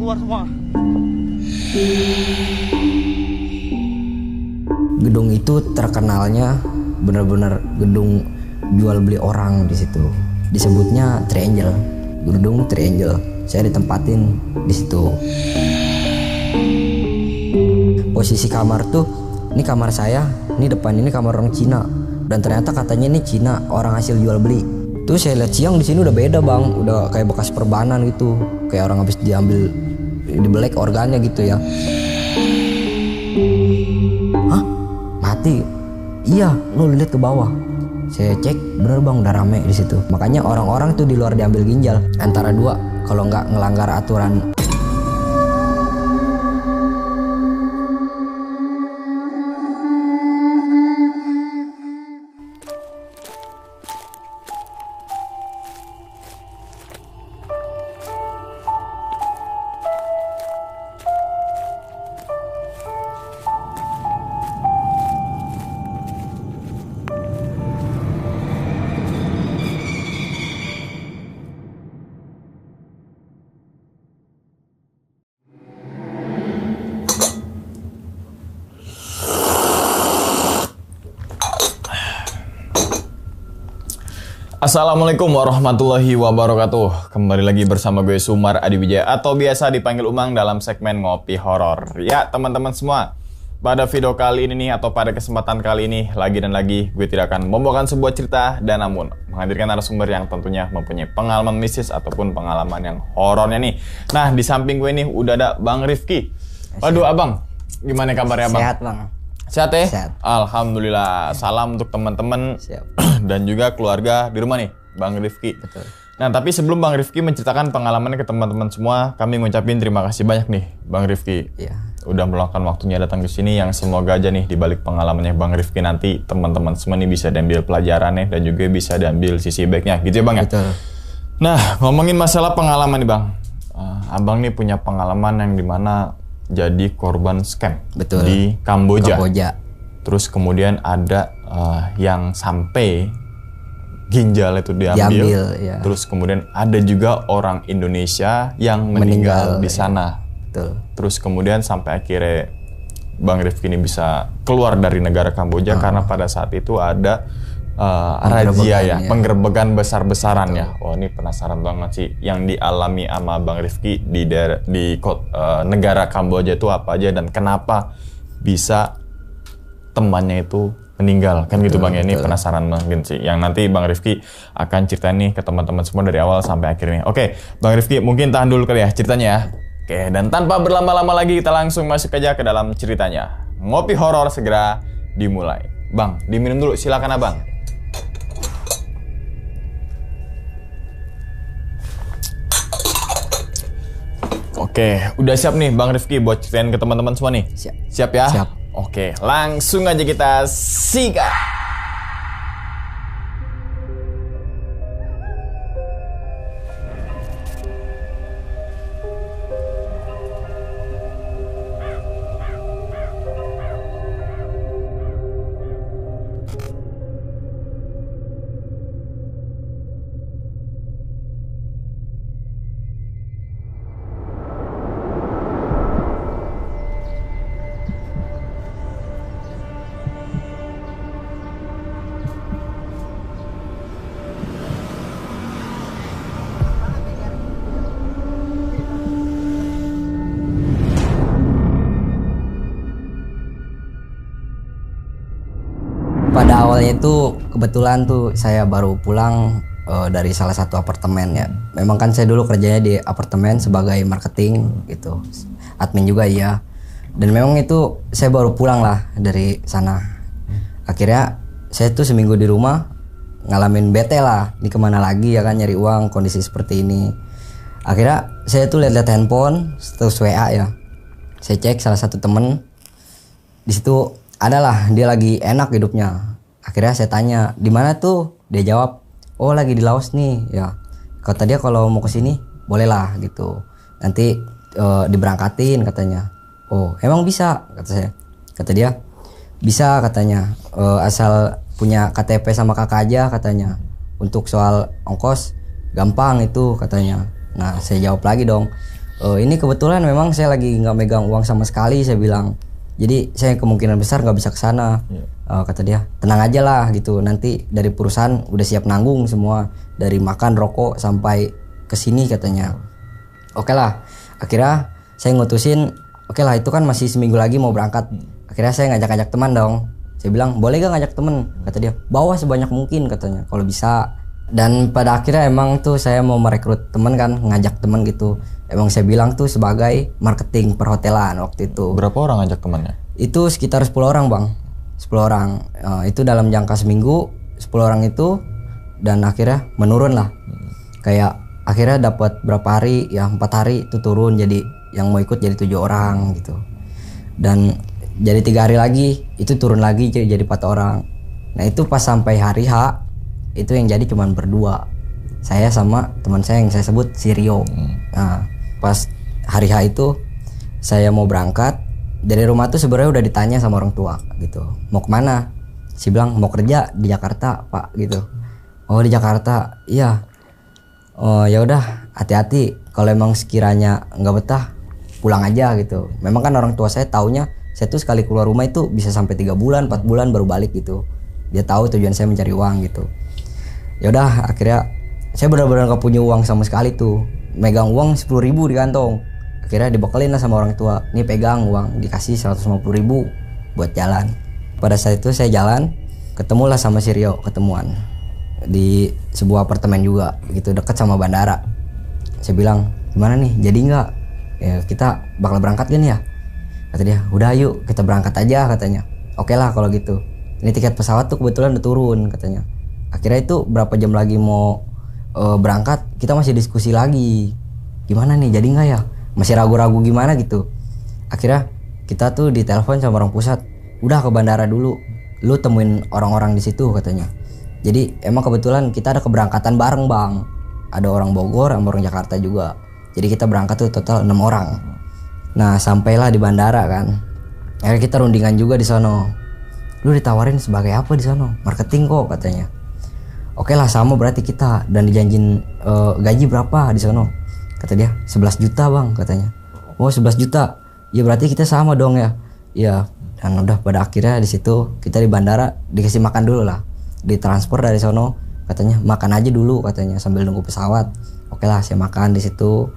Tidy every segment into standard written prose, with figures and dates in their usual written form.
keluar semua. Gedung itu terkenalnya benar-benar gedung jual beli orang di situ. Disebutnya Triangle, gedung Triangle. Saya ditempatin di situ. Posisi kamar tuh, ini kamar saya, ini depan ini kamar orang Cina. Dan ternyata katanya ini Cina, orang hasil jual beli. Tuh saya lihat siang di sini udah beda bang, udah kayak bekas perbanan gitu, kayak orang habis diambil, dibelek organnya gitu ya. Hah? Mati? Iya, lu lihat ke bawah. Saya cek, bener bang, udah rame di situ. Makanya orang-orang tuh di luar diambil ginjal antara dua, kalau nggak ngelanggar aturan. Assalamualaikum warahmatullahi wabarakatuh. Kembali lagi bersama gue Sumar Adiwijaya atau biasa dipanggil Umang dalam segmen Ngopi Horor. Ya teman-teman semua, pada video kali ini nih atau pada kesempatan kali ini lagi dan lagi gue tidak akan membawakan sebuah cerita dan namun menghadirkan narasumber yang tentunya mempunyai pengalaman mistis ataupun pengalaman yang horornya nih. Nah di samping gue nih udah ada Bang Rifki. Waduh abang, gimana kabarnya bang? Sehat bang. Sehat ya? Sehat. Alhamdulillah. Salam untuk teman-teman dan juga keluarga di rumah nih, Bang Rifki. Betul. Nah, tapi sebelum Bang Rifki menceritakan pengalamannya ke teman-teman semua, kami ngucapin terima kasih banyak nih, Bang Rifki. Iya. Udah meluangkan waktunya datang ke sini yang semoga aja nih di balik pengalamannya Bang Rifki nanti teman-teman semua nih bisa diambil pelajarannya dan juga bisa diambil sisi baiknya, gitu ya Bang ya? Betul. Nah, ngomongin masalah pengalaman nih Bang. Abang nih punya pengalaman yang dimana jadi korban scam. Betul. Di Kamboja. Terus kemudian ada yang sampai ginjal itu diambil. Ya. Terus kemudian ada juga orang Indonesia yang meninggal di sana. Betul. Terus kemudian sampai akhirnya Bang Rifki ini bisa keluar dari negara Kamboja karena pada saat itu ada razia ya, penggerbekan besar-besaran ya. Oh ini penasaran banget sih yang dialami sama Bang Rifki di negara Kamboja itu apa aja dan kenapa bisa temannya itu meninggal kan gitu Bang ya. Ini penasaran mungkin sih yang nanti Bang Rifki akan ceritain nih ke teman-teman semua dari awal sampai akhirnya. Oke Bang Rifki mungkin tahan dulu kali ya ceritanya ya. Oke dan tanpa berlama-lama lagi kita langsung masuk aja ke dalam ceritanya. Ngopi horor segera dimulai. Bang diminum dulu silakan abang. Oke, udah siap nih Bang Rifki buat ceritain ke teman-teman semua nih? Siap. Siap ya? Siap. Oke, langsung aja kita sikat. Pada awalnya itu kebetulan tuh saya baru pulang dari salah satu apartemen ya. Memang kan saya dulu kerjanya di apartemen sebagai marketing gitu. Admin juga iya. Dan memang itu saya baru pulang lah dari sana. Akhirnya saya tuh seminggu di rumah ngalamin bete lah. Ini kemana lagi ya kan nyari uang kondisi seperti ini. Akhirnya saya tuh lihat-lihat handphone terus WA ya. Saya cek salah satu temen di situ adalah dia lagi enak hidupnya. Akhirnya saya tanya, "Di mana tuh?" Dia jawab, "Oh, lagi di Laos nih." Ya. Kata dia kalau mau ke sini, bolehlah gitu. Nanti diberangkatin katanya. "Oh, emang bisa?" kata saya. Kata dia, "Bisa," katanya. Asal punya KTP sama kakak aja katanya. Untuk soal ongkos gampang itu katanya. Nah, saya jawab lagi dong. Ini kebetulan memang saya lagi nggak megang uang sama sekali, saya bilang. Jadi saya kemungkinan besar nggak bisa ke sana. Kata dia, tenang aja lah gitu. Nanti dari perusahaan udah siap nanggung semua, dari makan, rokok sampai ke sini katanya. Oke lah. Akhirnya saya ngutusin, oke lah itu kan masih seminggu lagi mau berangkat. Akhirnya saya ngajak-ngajak teman dong. Saya bilang, boleh gak ngajak teman? Kata dia, bawa sebanyak mungkin katanya, kalau bisa. Dan pada akhirnya emang tuh saya mau merekrut teman kan, ngajak teman gitu. Emang saya bilang tuh sebagai marketing perhotelan waktu itu. Berapa orang ngajak temannya? Itu sekitar 10 orang bang. 10 orang. Itu dalam jangka seminggu, 10 orang itu. Dan akhirnya menurun lah. Kayak akhirnya dapat berapa hari, ya 4 hari itu turun, jadi yang mau ikut jadi 7 orang gitu. Dan jadi 3 hari lagi itu turun lagi jadi 4 orang. Nah itu pas sampai hari H itu yang jadi cuman berdua, saya sama teman saya yang saya sebut si Rio. Nah pas hari H itu saya mau berangkat dari rumah tuh sebenarnya udah ditanya sama orang tua gitu, mau kemana? Si bilang mau kerja di Jakarta pak gitu. Oh di Jakarta, iya. Oh ya udah, hati-hati, kalau emang sekiranya nggak betah pulang aja gitu. Memang kan orang tua saya taunya saya tuh sekali keluar rumah itu bisa sampai 3 bulan, 4 bulan baru balik gitu. Dia tahu tujuan saya mencari uang gitu. Ya udah, akhirnya saya benar-benar nggak punya uang sama sekali tuh. Megang uang 10.000 di kantong. Akhirnya dibekelin lah sama orang tua. Nih pegang uang, dikasih 150.000 buat jalan. Pada saat itu saya jalan, ketemulah sama si Rio, ketemuan di sebuah apartemen juga gitu dekat sama bandara. Saya bilang, gimana nih, jadi nggak? Ya kita bakal berangkat kan ya? Kata dia, udah yuk kita berangkat aja katanya. Oke lah kalau gitu. Ini tiket pesawat tuh kebetulan udah turun katanya. Akhirnya itu berapa jam lagi mau berangkat, kita masih diskusi lagi. Gimana nih, jadi nggak ya? Masih ragu-ragu gimana gitu. Akhirnya kita tuh ditelepon sama orang pusat, udah ke bandara dulu, lu temuin orang-orang di situ katanya. Jadi emang kebetulan kita ada keberangkatan bareng bang. Ada orang Bogor sama orang Jakarta juga. Jadi kita berangkat tuh total 6 orang. Nah sampailah di bandara kan. Akhirnya kita rundingan juga di sono. Lu ditawarin sebagai apa di sono? Marketing kok katanya. Oke lah sama berarti kita, dan dijanjin gaji berapa di sono? Kata dia 11 juta bang katanya. Oh 11 juta. Ya berarti kita sama dong ya. Iya. Dan udah pada akhirnya di situ kita di bandara dikasih makan dulu lah. Ditransfer dari sono katanya makan aja dulu katanya sambil nunggu pesawat. Oke lah saya makan di situ,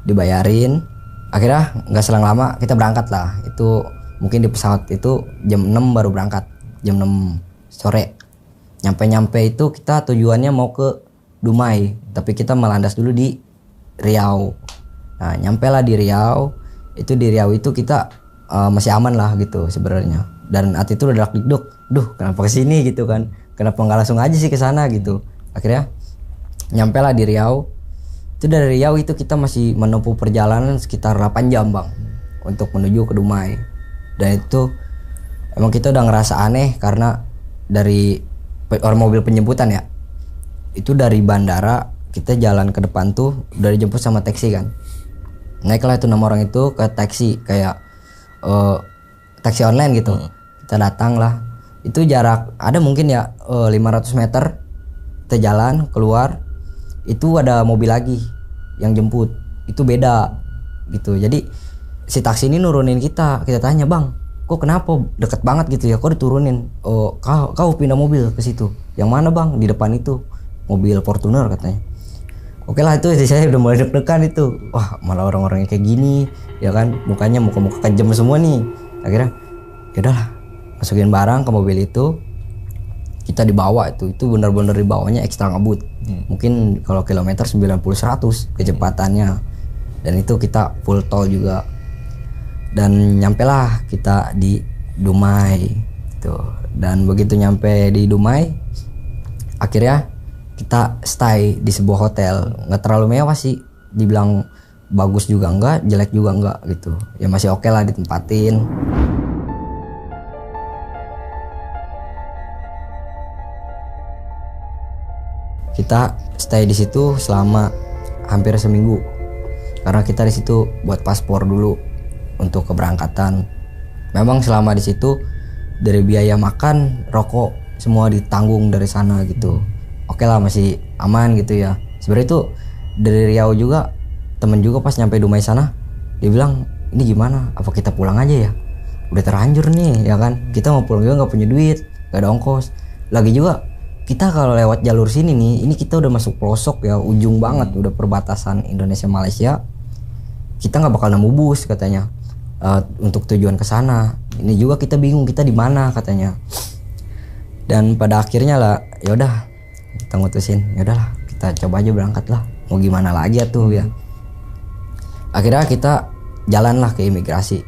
dibayarin. Akhirnya nggak selang lama kita berangkat lah. Itu mungkin di pesawat itu jam 6 baru berangkat, jam 6 sore. Nyampe itu kita tujuannya mau ke Dumai, tapi kita melandas dulu di Riau. Nah nyampe lah di Riau. Itu di Riau itu kita masih aman lah gitu sebenarnya. Dan hati itu udah dak-duk, duh kenapa kesini gitu kan? Kenapa nggak langsung aja sih ke sana gitu? Akhirnya nyampe lah di Riau. Itu dari Riau itu kita masih menempuh perjalanan sekitar 8 jam bang untuk menuju ke Dumai. Dan itu emang kita udah ngerasa aneh karena dari orang mobil penjemputan ya, itu dari bandara kita jalan ke depan tuh udah dijemput sama taksi kan. Naiklah itu 6 orang itu ke taksi kayak taksi online gitu. Kita datang lah, itu jarak ada mungkin ya 500 meter kita jalan keluar, itu ada mobil lagi yang jemput, itu beda gitu. Jadi si taksi ini nurunin kita tanya bang, kok kenapa deket banget gitu ya, kok diturunin? Oh kau pindah mobil ke situ. Yang mana bang? Di depan itu mobil Fortuner katanya. Oke lah itu saya udah mulai deg-degan itu. Wah malah orang-orangnya kayak gini ya kan, mukanya muka-muka kejam semua nih. Akhirnya ya udahlah, masukin barang ke mobil itu, kita dibawa itu benar-benar dibawanya ekstra ngebut. Mungkin kalau kilometer 90-100 kecepatannya. Dan itu kita full tol juga. Dan nyampe lah kita di Dumai gitu. Dan begitu nyampe di Dumai, akhirnya kita stay di sebuah hotel. Nggak terlalu mewah sih, dibilang bagus juga enggak, jelek juga enggak gitu. Ya masih oke lah ditempatin. Kita stay di situ selama hampir seminggu. Karena kita di situ buat paspor dulu untuk keberangkatan. Memang selama di situ dari biaya makan, rokok semua ditanggung dari sana gitu. Oke lah masih aman gitu ya. Sebenarnya itu dari Riau juga temen juga pas nyampe Dumai sana, dia bilang ini gimana, apa kita pulang aja ya, udah terlanjur nih ya kan, kita mau pulang juga nggak punya duit, nggak ada ongkos lagi juga. Kita kalau lewat jalur sini nih, ini kita udah masuk pelosok ya, ujung banget, udah perbatasan Indonesia Malaysia, kita nggak bakal nemu bus katanya untuk tujuan ke sana. Ini juga kita bingung kita di mana katanya. Dan pada akhirnya lah, ya udah kita ngutusin, ya udahlah kita coba aja berangkat lah, mau gimana lagi tuh ya. Akhirnya kita jalan lah ke imigrasi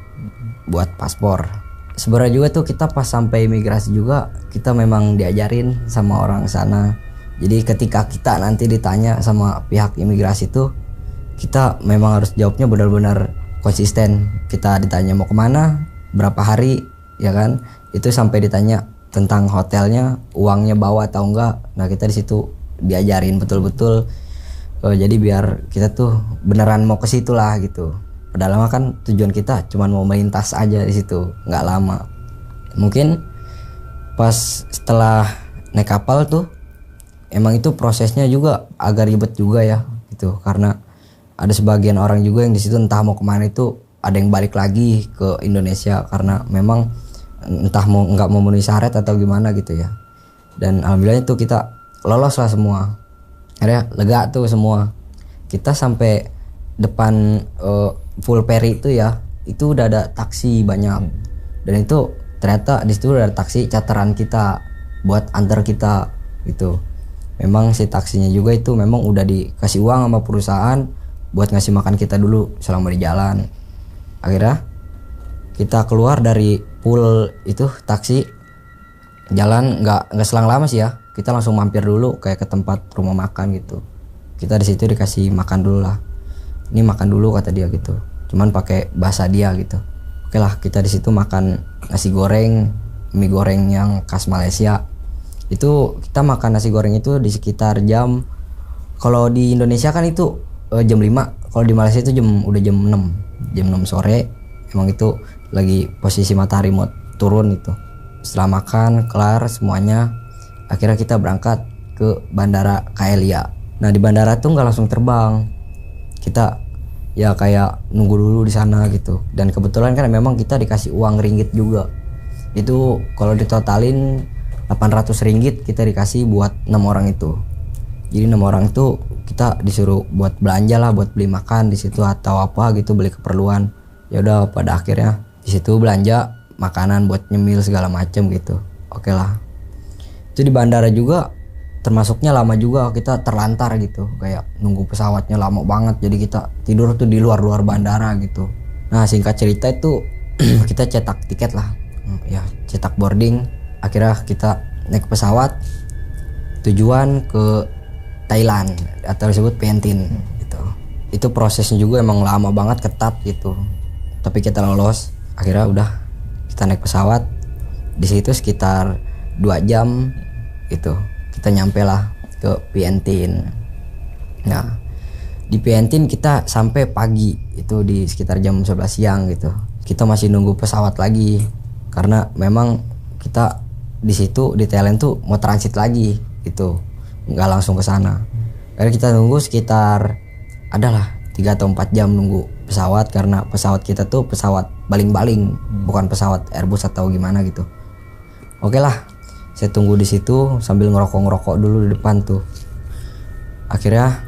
buat paspor. Sebenarnya juga tuh kita pas sampai imigrasi juga kita memang diajarin sama orang sana. Jadi ketika kita nanti ditanya sama pihak imigrasi tuh, kita memang harus jawabnya benar-benar konsisten. Kita ditanya mau kemana, berapa hari, ya kan? Itu sampai ditanya tentang hotelnya, uangnya bawa atau enggak. Nah kita di situ diajarin betul-betul. Jadi biar kita tuh beneran mau ke situ lah gitu. Padahal mah kan tujuan kita cuman mau melintas aja di situ, nggak lama. Mungkin pas setelah naik kapal tuh, emang itu prosesnya juga agak ribet juga ya, gitu. Karena ada sebagian orang juga yang di situ entah mau kemana itu, ada yang balik lagi ke Indonesia karena memang entah mau nggak memenuhi syarat atau gimana gitu ya. Dan alhamdulillah itu kita lolos lah semua. Akhirnya lega tuh semua. Kita sampai depan full ferry itu ya, itu udah ada taksi banyak. Dan itu ternyata di situ udah ada taksi charteran kita buat antar kita gitu. Memang si taksinya juga itu memang udah dikasih uang sama perusahaan buat ngasih makan kita dulu selama di jalan. Akhirnya kita keluar dari pool itu taksi, jalan nggak selang lama sih ya, kita langsung mampir dulu kayak ke tempat rumah makan gitu. Kita di situ dikasih makan dulu lah, ini makan dulu kata dia gitu, cuman pakai bahasa dia gitu. Oke lah, kita di situ makan nasi goreng, mie goreng yang khas Malaysia. Itu kita makan nasi goreng itu di sekitar jam, kalau di Indonesia kan itu jam 5, kalau di Malaysia itu udah jam 6 sore. Emang itu lagi posisi matahari mau turun itu. Setelah makan kelar semuanya, akhirnya kita berangkat ke bandara Kaelia. Nah di bandara tuh nggak langsung terbang, kita ya kayak nunggu dulu di sana gitu. Dan kebetulan kan memang kita dikasih uang ringgit juga. Itu kalau ditotalin 800 ringgit kita dikasih buat 6 orang itu. Jadi 6 orang itu kita disuruh buat belanja lah, buat beli makan di situ atau apa gitu, beli keperluan. Ya udah pada akhirnya di situ belanja makanan buat nyemil segala macem gitu. Oke lah. Itu di bandara juga termasuknya lama juga, kita terlantar gitu, kayak nunggu pesawatnya lama banget. Jadi kita tidur tuh di luar bandara gitu. Nah singkat cerita itu kita cetak tiket lah, ya cetak boarding. Akhirnya kita naik pesawat tujuan ke Thailand atau disebut Pentin gitu. Itu prosesnya juga emang lama banget, ketat gitu. Tapi kita lolos. Akhirnya udah kita naik pesawat. Di situ sekitar 2 jam gitu. Kita nyampe lah ke Pentin. Nah, di Pentin kita sampai pagi, itu di sekitar jam 11 siang gitu. Kita masih nunggu pesawat lagi karena memang kita di situ di Thailand tuh mau transit lagi gitu, nggak langsung ke sana. Akhirnya kita nunggu sekitar adalah 3 atau 4 jam nunggu pesawat, karena pesawat kita tuh pesawat baling-baling, bukan pesawat Airbus atau gimana gitu. Oke lah, saya tunggu di situ sambil ngerokok dulu di depan tuh. Akhirnya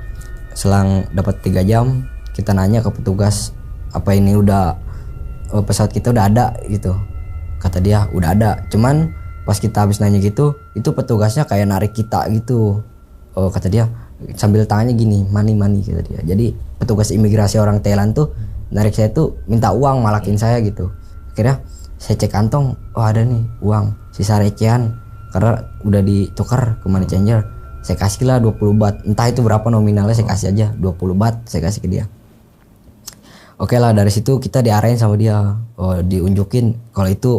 selang dapat 3 jam kita nanya ke petugas, apa ini udah pesawat kita udah ada gitu. Kata dia udah ada, cuman pas kita habis nanya gitu, itu petugasnya kayak narik kita gitu. Kata dia sambil tangannya gini, money kata dia. Jadi petugas imigrasi orang Thailand tuh narik saya tuh minta uang, malakin saya gitu. Akhirnya saya cek kantong, oh ada nih uang sisa recehan karena udah ditukar ke money changer. Saya kasih lah 20 baht, entah itu berapa nominalnya, saya kasih aja 20 baht, saya kasih ke dia. Oke lah, dari situ kita diarahin sama dia, diunjukin kalau itu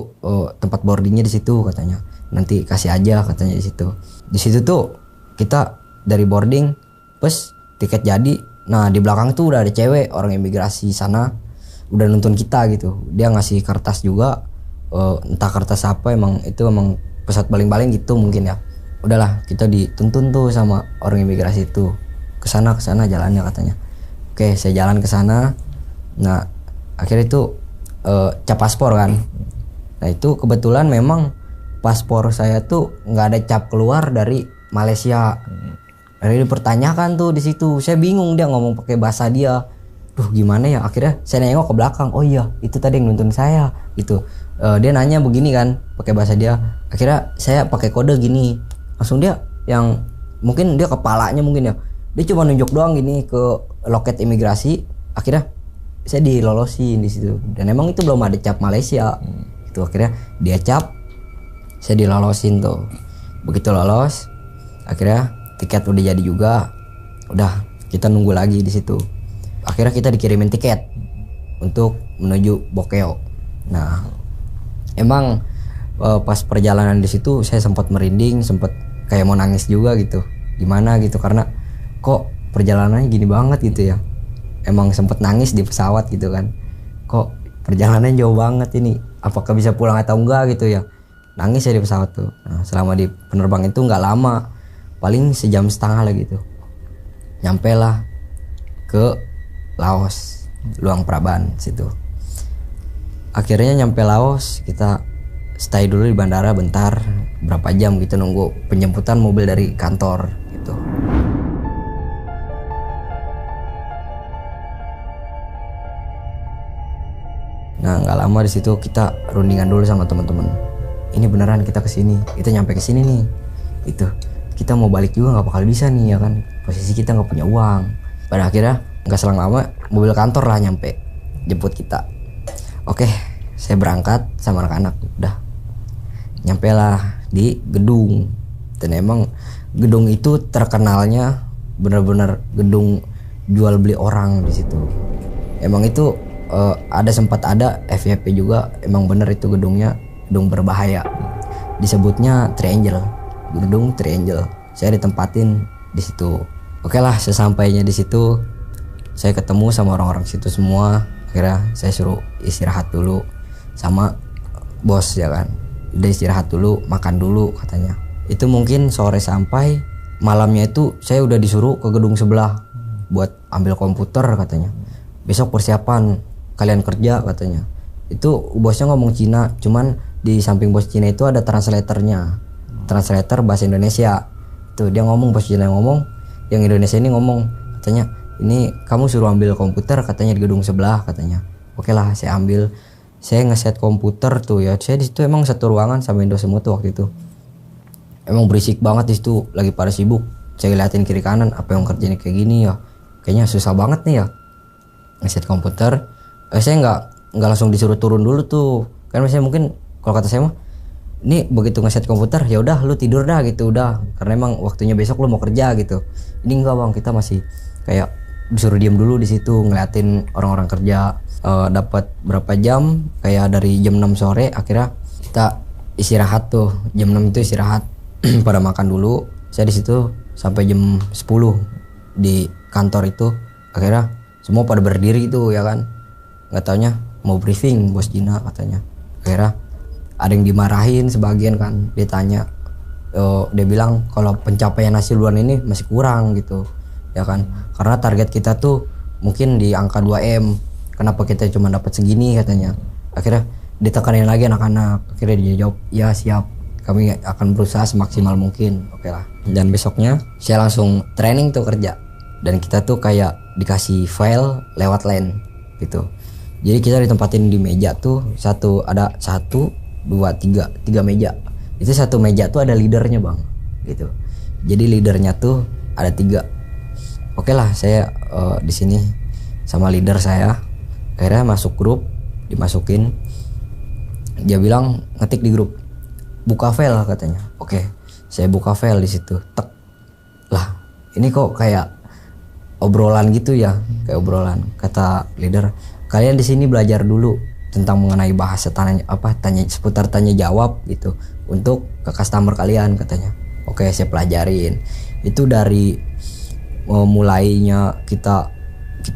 tempat boardingnya di situ katanya. Nanti kasih aja katanya di situ. Di situ tuh kita dari boarding, plus tiket jadi. Nah di belakang tuh udah ada cewek orang imigrasi sana, udah nuntun kita gitu. Dia ngasih kertas juga, entah kertas apa, emang itu emang pesawat baling-baling gitu mungkin ya. Udahlah kita dituntun tuh sama orang imigrasi itu, kesana jalannya katanya. Oke, saya jalan ke sana. Nah, akhirnya itu cap paspor kan. Nah, itu kebetulan memang paspor saya tuh nggak ada cap keluar dari Malaysia. Akhirnya dipertanyakan tuh di situ. Saya bingung, dia ngomong pakai bahasa dia. Duh, gimana ya? Akhirnya saya nengok ke belakang. Oh iya, itu tadi yang nuntun saya gitu. Dia nanya begini kan, pakai bahasa dia. Akhirnya saya pakai kode gini. Langsung dia yang mungkin dia kepalanya mungkin ya. Dia cuma nunjuk doang gini ke loket imigrasi. Akhirnya saya dilolosin di situ. Dan emang itu belum ada cap Malaysia. Itu akhirnya dia cap, saya dilolosin tuh. Begitu lolos, akhirnya tiket udah jadi juga. Udah, kita nunggu lagi di situ. Akhirnya kita dikirimin tiket untuk menuju Bokeo. Nah, emang pas perjalanan di situ saya sempat merinding, sempat kayak mau nangis juga gitu. Gimana gitu, karena kok perjalanannya gini banget gitu ya. Emang sempat nangis di pesawat gitu kan. Kok perjalanannya jauh banget ini. Apakah bisa pulang atau enggak gitu ya. Nangis ya di pesawat tuh. Nah, selama di penerbang itu nggak lama, paling sejam setengah lah gitu. Nyampe lah ke Laos, Luang Prabang situ. Akhirnya nyampe Laos, kita stay dulu di bandara bentar, berapa jam gitu nunggu penjemputan mobil dari kantor gitu. Nah, nggak lama di situ kita rundingan dulu sama teman-teman. Ini beneran kita kesini, kita nyampe kesini nih, itu kita mau balik juga nggak bakal bisa nih ya kan, posisi kita nggak punya uang. Pada akhirnya nggak selang lama mobil kantor lah nyampe jemput kita. Oke, saya berangkat sama anak-anak, udah nyampe lah di gedung. Dan emang gedung itu terkenalnya benar-benar gedung jual beli orang di situ. Emang itu sempat ada FYP juga, emang bener itu gedung berbahaya. Disebutnya Triangle, gedung Triangle. Saya ditempatin di situ. Oke lah, sesampainya di situ saya ketemu sama orang-orang situ semua. Akhirnya saya suruh istirahat dulu sama bos ya kan. Udah istirahat dulu, makan dulu katanya. Itu mungkin sore sampai, malamnya itu saya udah disuruh ke gedung sebelah buat ambil komputer katanya. Besok persiapan kalian kerja katanya. Itu bosnya ngomong Cina, cuman di samping bos Cina itu ada translatornya, translator bahasa Indonesia. Tuh dia ngomong, bos Cina ngomong, yang Indonesia ini ngomong katanya, ini kamu suruh ambil komputer katanya di gedung sebelah katanya. Oke lah, saya ambil, saya ngeset komputer tuh ya. Saya di situ emang satu ruangan sama Indo semua tuh waktu itu. Emang berisik banget di situ, lagi pada sibuk. Saya liatin kiri kanan, apa yang kerjanya kayak gini ya, kayaknya susah banget nih ya ngeset komputer. Saya nggak langsung disuruh turun dulu tuh, kan misalnya mungkin kalau kata saya mah, ini begitu ngeset komputer ya udah lu tidur dah gitu udah, karena emang waktunya besok lu mau kerja gitu. Ini enggak bang, kita masih kayak disuruh diam dulu di situ ngeliatin orang-orang kerja. Dapat berapa jam, kayak dari jam 6 sore akhirnya kita istirahat tuh, jam 6 itu istirahat. Pada makan dulu. Saya di situ sampai jam 10 di kantor itu. Akhirnya semua pada berdiri itu ya kan, nggak taunya mau briefing bos Cina katanya. Akhirnya ada yang dimarahin sebagian kan, dia tanya, dia bilang kalau pencapaian hasil luar ini masih kurang gitu ya kan, karena target kita tuh mungkin di angka 2M, kenapa kita cuma dapat segini katanya. Akhirnya ditekanin lagi anak-anak. Akhirnya dia jawab, ya siap, kami akan berusaha semaksimal mungkin. Oke lah. Dan besoknya saya langsung training tuh kerja, dan kita tuh kayak dikasih file lewat LAN gitu. Jadi kita ditempatin di meja tuh, ada 3 meja. Itu satu meja tuh ada leadernya bang gitu. Jadi leadernya tuh ada 3. Oke lah, saya di sini sama leader saya. Akhirnya masuk grup, dimasukin. Dia bilang ngetik di grup, buka file katanya. Oke, saya buka file di situ. Tek. Lah, ini kok kayak obrolan gitu ya, kayak obrolan. Kata leader, kalian di sini belajar dulu tentang mengenai bahasa seputar tanya jawab gitu untuk ke customer kalian katanya. Oke, saya pelajarin. Itu dari mulainya kita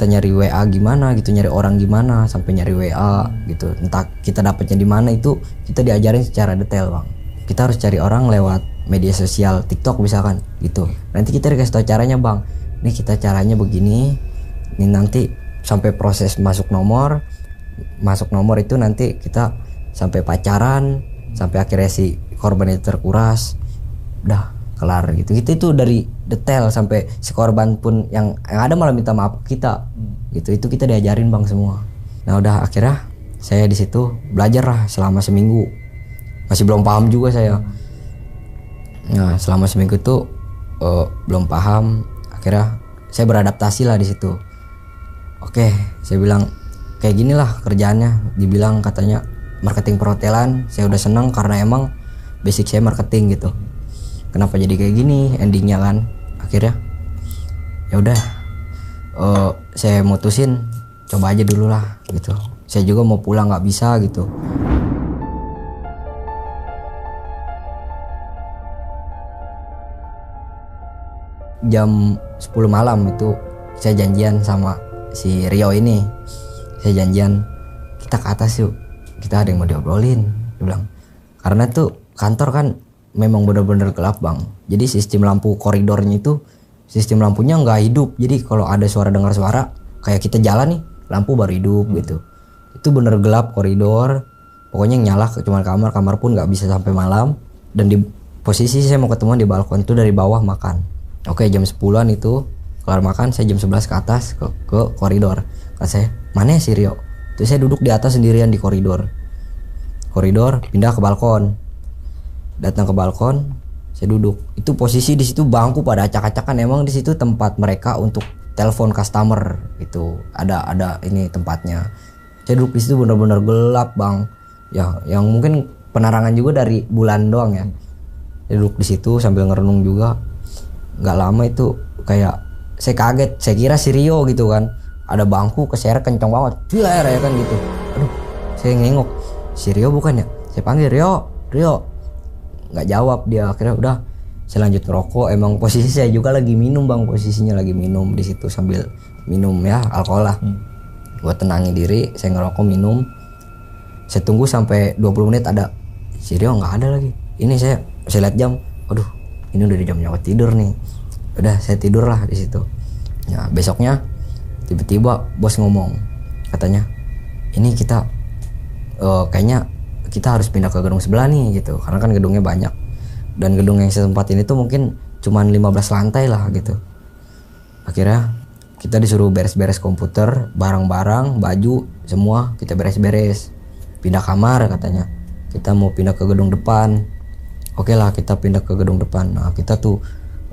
nyari WA gimana gitu, nyari orang gimana sampai nyari WA gitu. Entah kita dapatnya di mana, itu kita diajarin secara detail bang. Kita harus cari orang lewat media sosial, TikTok misalkan gitu. Nanti kita dikasih tahu caranya bang. Nih kita caranya begini, Ini nanti sampai proses masuk nomor itu nanti kita sampai pacaran, sampai akhirnya si korban itu terkuras, udah kelar gitu. Itu dari detail sampai si korban pun yang ada malah minta maaf ke kita. Gitu, itu kita diajarin Bang semua. Nah udah akhirnya saya di situ belajar lah selama seminggu. Masih belum paham juga saya. Nah selama seminggu tuh belum paham. Akhirnya saya beradaptasi lah di situ. Oke, saya bilang kayak gini lah kerjaannya. Dibilang katanya marketing perhotelan. Saya udah seneng karena emang basic saya marketing gitu. Kenapa jadi kayak gini endingnya kan? Akhirnya ya udah, saya mutusin coba aja dulu lah gitu. Saya juga mau pulang nggak bisa gitu. Jam 10 malam itu saya janjian sama si Rio ini. Saya janjian kita ke atas yuk, kita ada yang mau diobrolin. Dia bilang karena tuh kantor kan memang benar-benar gelap Bang. Jadi sistem lampu koridornya itu sistem lampunya nggak hidup. Jadi kalau ada suara dengar suara kayak kita jalan nih, lampu baru hidup gitu. Itu bener gelap koridor. Pokoknya yang nyala cuma kamar pun nggak bisa sampai malam. Dan di posisi saya mau ketemu di balkon itu dari bawah makan. Oke, jam 10-an itu kelar makan, saya jam 11 ke atas ke koridor. Kata saya, mana ya si Rio? Terus saya duduk di atas sendirian di koridor. Pindah ke balkon. Datang ke balkon, saya duduk. Itu posisi di situ bangku pada acak-acakan. Emang di situ tempat mereka untuk telepon customer itu. Ada ini tempatnya. Saya duduk di situ benar-benar gelap Bang. Ya, yang mungkin penerangan juga dari bulan doang ya. Saya duduk di situ sambil ngerenung juga. Nggak lama itu kayak saya kaget, saya kira si Rio gitu kan. Ada bangku keseret kencang banget. Ciler ya kan gitu. Aduh, saya nengok. Si Rio bukan ya? Saya panggil Rio. Nggak jawab dia. Akhirnya udah saya lanjut ngerokok. Emang posisi saya juga lagi minum Bang, posisinya lagi minum di situ sambil minum ya alkohol lah. Buat tenangin diri, saya ngerokok minum. Saya tunggu sampai 20 menit ada si Rio nggak ada lagi. Ini saya lihat jam. Aduh, ini udah di jam nyawa tidur nih. Udah saya tidur lah di situ. Ya besoknya tiba-tiba bos ngomong, katanya ini kita kayaknya kita harus pindah ke gedung sebelah nih gitu, karena kan gedungnya banyak dan gedung yang saya tempatin itu mungkin cuman 15 lantai lah gitu. Akhirnya kita disuruh beres-beres komputer, barang-barang, baju semua kita beres-beres, pindah kamar katanya. Kita mau pindah ke gedung depan. Oke lah, kita pindah ke gedung depan. Nah kita tuh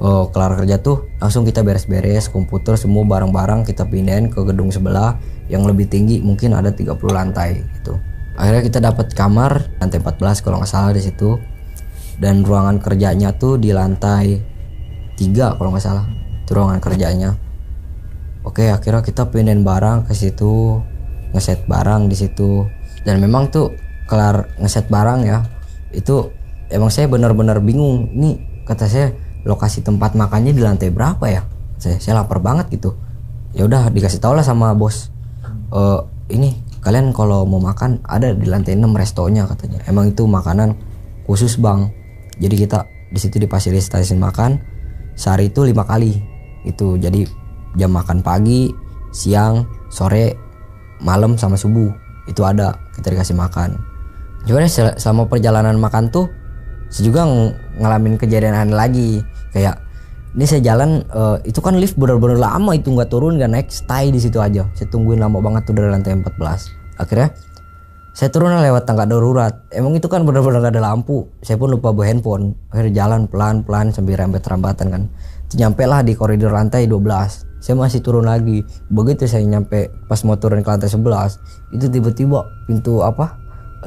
kelar kerja tuh langsung kita beres-beres komputer semua barang-barang, kita pindahin ke gedung sebelah yang lebih tinggi, mungkin ada 30 lantai gitu. Akhirnya kita dapat kamar lantai 14 kalau nggak salah di situ, dan ruangan kerjanya tuh di lantai 3 kalau nggak salah itu ruangan kerjanya. Oke, akhirnya kita pindahin barang ke situ, ngeset barang di situ. Dan memang tuh kelar ngeset barang ya, itu emang saya benar-benar bingung. Ini kata saya lokasi tempat makannya di lantai berapa ya? Saya lapar banget gitu. Ya udah dikasih tau lah sama bos. Ini kalian kalau mau makan ada di lantai 6 restonya katanya. Emang itu makanan khusus Bang. Jadi kita di situ difasilitasin makan sehari itu 5 kali. Itu jadi jam makan pagi, siang, sore, malam sama subuh. Itu ada kita dikasih makan. Jadi selama perjalanan makan tuh saya juga ngalamin kejadian aneh lagi. Kayak ini saya jalan itu kan lift bener-bener lama itu nggak turun nggak naik, stay di situ aja. Saya tungguin lama banget tuh dari lantai 14. Akhirnya saya turun lewat tangga darurat. Emang itu kan bener-bener nggak ada lampu. Saya pun lupa bawa handphone. Akhirnya jalan pelan-pelan sambil rambatan kan. Nyampe lah di koridor lantai 12. Saya masih turun lagi. Begitu saya nyampe pas mau turun ke lantai 11, itu tiba-tiba pintu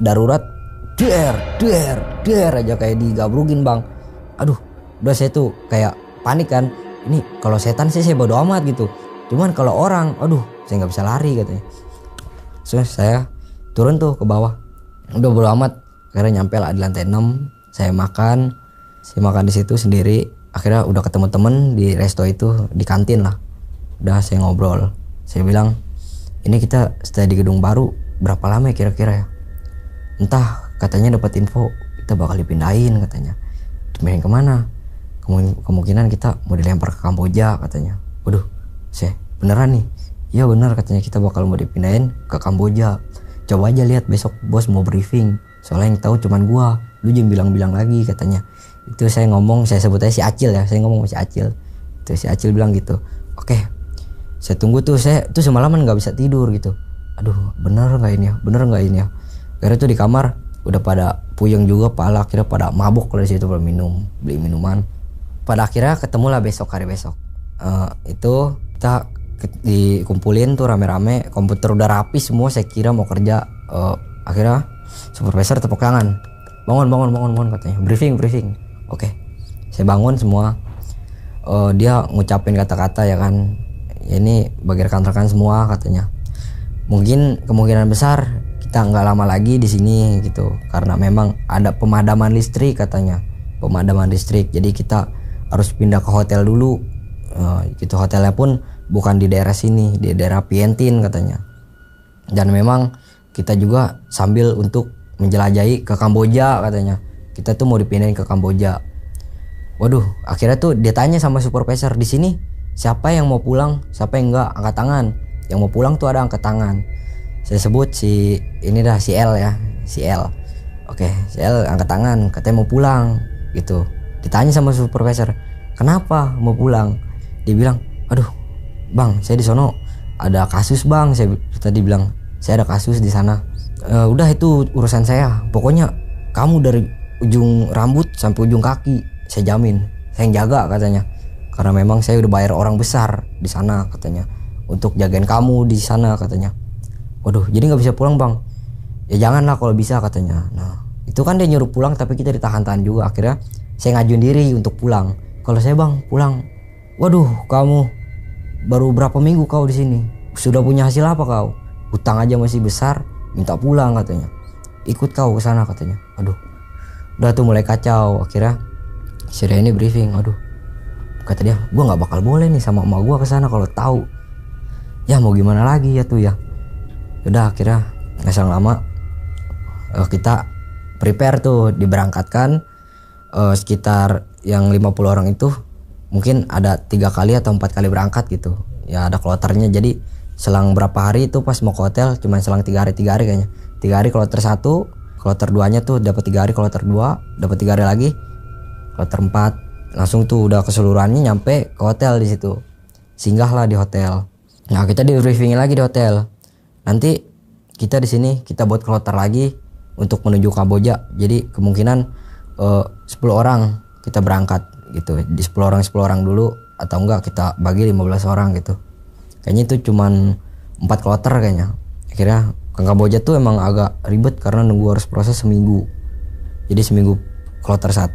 darurat der aja kayak digabrukin Bang. Aduh, udah saya tuh kayak panik kan. Ini kalau setan sih saya bodo amat gitu. Cuman kalau orang, aduh, saya nggak bisa lari katanya. So, saya turun tuh ke bawah. Udah bodo amat. Akhirnya nyampe lah di lantai 6. Saya makan di situ sendiri. Akhirnya udah ketemu temen di resto itu, di kantin lah. Udah saya ngobrol. Saya bilang, ini kita stay di gedung baru berapa lama ya kira-kira ya? Entah, katanya dapat info kita bakal dipindahin katanya. Dipindahin kemana? Kemungkinan kita mau dilempar ke Kamboja katanya. Waduh, saya beneran nih. iya benar katanya, kita bakal mau dipindahin ke Kamboja. Coba aja lihat besok bos mau briefing, soalnya yang tahu cuman gua, lu jangan bilang-bilang lagi katanya. Itu saya ngomong, saya sebut aja si Acil ya, saya ngomong sama si Acil. Itu si Acil bilang gitu, oke, saya tunggu tuh. Saya tuh semalaman nggak bisa tidur gitu. Aduh, bener nggak ini ya? Karena tuh di kamar udah pada puyeng juga pala, akhirnya pada mabuk dari situ, pada beli minuman. Pada akhirnya ketemulah hari besok. Itu kita dikumpulin tuh rame-rame, komputer udah rapi semua, saya kira mau kerja. Akhirnya supervisor tepuk tangan, bangun katanya, briefing. Oke, saya bangun semua. Dia ngucapin kata-kata ya kan, ini bagi rekan-rekan semua katanya, mungkin kemungkinan besar kita nggak lama lagi di sini gitu, karena memang ada pemadaman listrik katanya, jadi kita harus pindah ke hotel dulu. Gitu, hotelnya pun bukan di daerah sini, di daerah Pientin katanya. Dan memang kita juga sambil untuk menjelajahi ke Kamboja katanya, kita tuh mau dipindahin ke Kamboja. Waduh, akhirnya tuh dia tanya sama supervisor, di sini siapa yang mau pulang, siapa yang enggak, angkat tangan. Yang mau pulang tuh ada angkat tangan. Saya sebut si L ya, si L. Oke, si L angkat tangan, katanya mau pulang gitu. Ditanya sama supervisor, kenapa mau pulang? Dia bilang, aduh bang, saya di sono ada kasus bang. Saya tadi bilang, saya ada kasus di sana. Udah itu urusan saya, pokoknya kamu dari ujung rambut sampai ujung kaki saya jamin, saya yang jaga katanya, karena memang saya udah bayar orang besar di sana katanya untuk jagain kamu di sana katanya. Waduh, jadi nggak bisa pulang bang? Ya janganlah kalau bisa katanya. Nah itu kan dia nyuruh pulang tapi kita ditahan-tahan juga. Akhirnya saya ngajuin diri untuk pulang. Kalau saya bang pulang, waduh kamu baru berapa minggu kau di sini, sudah punya hasil apa kau? Hutang aja masih besar, minta pulang katanya. Ikut kau ke sana katanya. Aduh, udah tuh mulai kacau. Akhirnya si Reni briefing, aduh, kata dia, gua nggak bakal boleh nih sama emak gua ke sana kalau tahu. Ya mau gimana lagi ya tuh ya. Udah akhirnya nggak selang lama kita prepare tuh diberangkatkan. Sekitar yang 50 orang itu mungkin ada 3 kali atau 4 kali berangkat gitu ya, ada kloternya. Jadi selang berapa hari itu pas mau ke hotel cuma selang 3 hari kayaknya. 3 hari kloter 1, kloter 2 nya tuh dapat 3 hari, kloter 2 dapat 3 hari lagi, kloter 4 langsung tuh udah keseluruhannya nyampe ke hotel. Di situ singgahlah di hotel. Nah kita di briefing lagi di hotel, nanti kita di sini kita buat kloter lagi untuk menuju Kamboja. Jadi kemungkinan 10 orang kita berangkat gitu, di 10 orang dulu, atau enggak kita bagi 15 orang gitu. Kayaknya itu cuman 4 kloter kayaknya. Akhirnya ke Kamboja tuh emang agak ribet karena nunggu harus proses seminggu. Jadi seminggu kloter 1,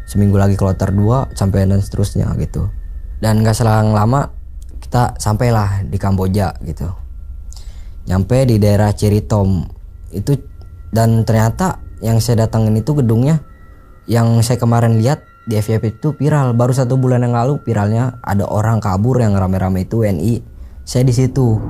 seminggu lagi kloter 2 sampai dan seterusnya gitu. Dan gak selang lama kita sampailah di Kamboja gitu. Nyampe di daerah Ceritom itu, dan ternyata yang saya datangin itu gedungnya yang saya kemarin lihat di FYP itu viral. Baru 1 bulan yang lalu viralnya ada orang kabur yang rame-rame itu WNI. Saya di situ.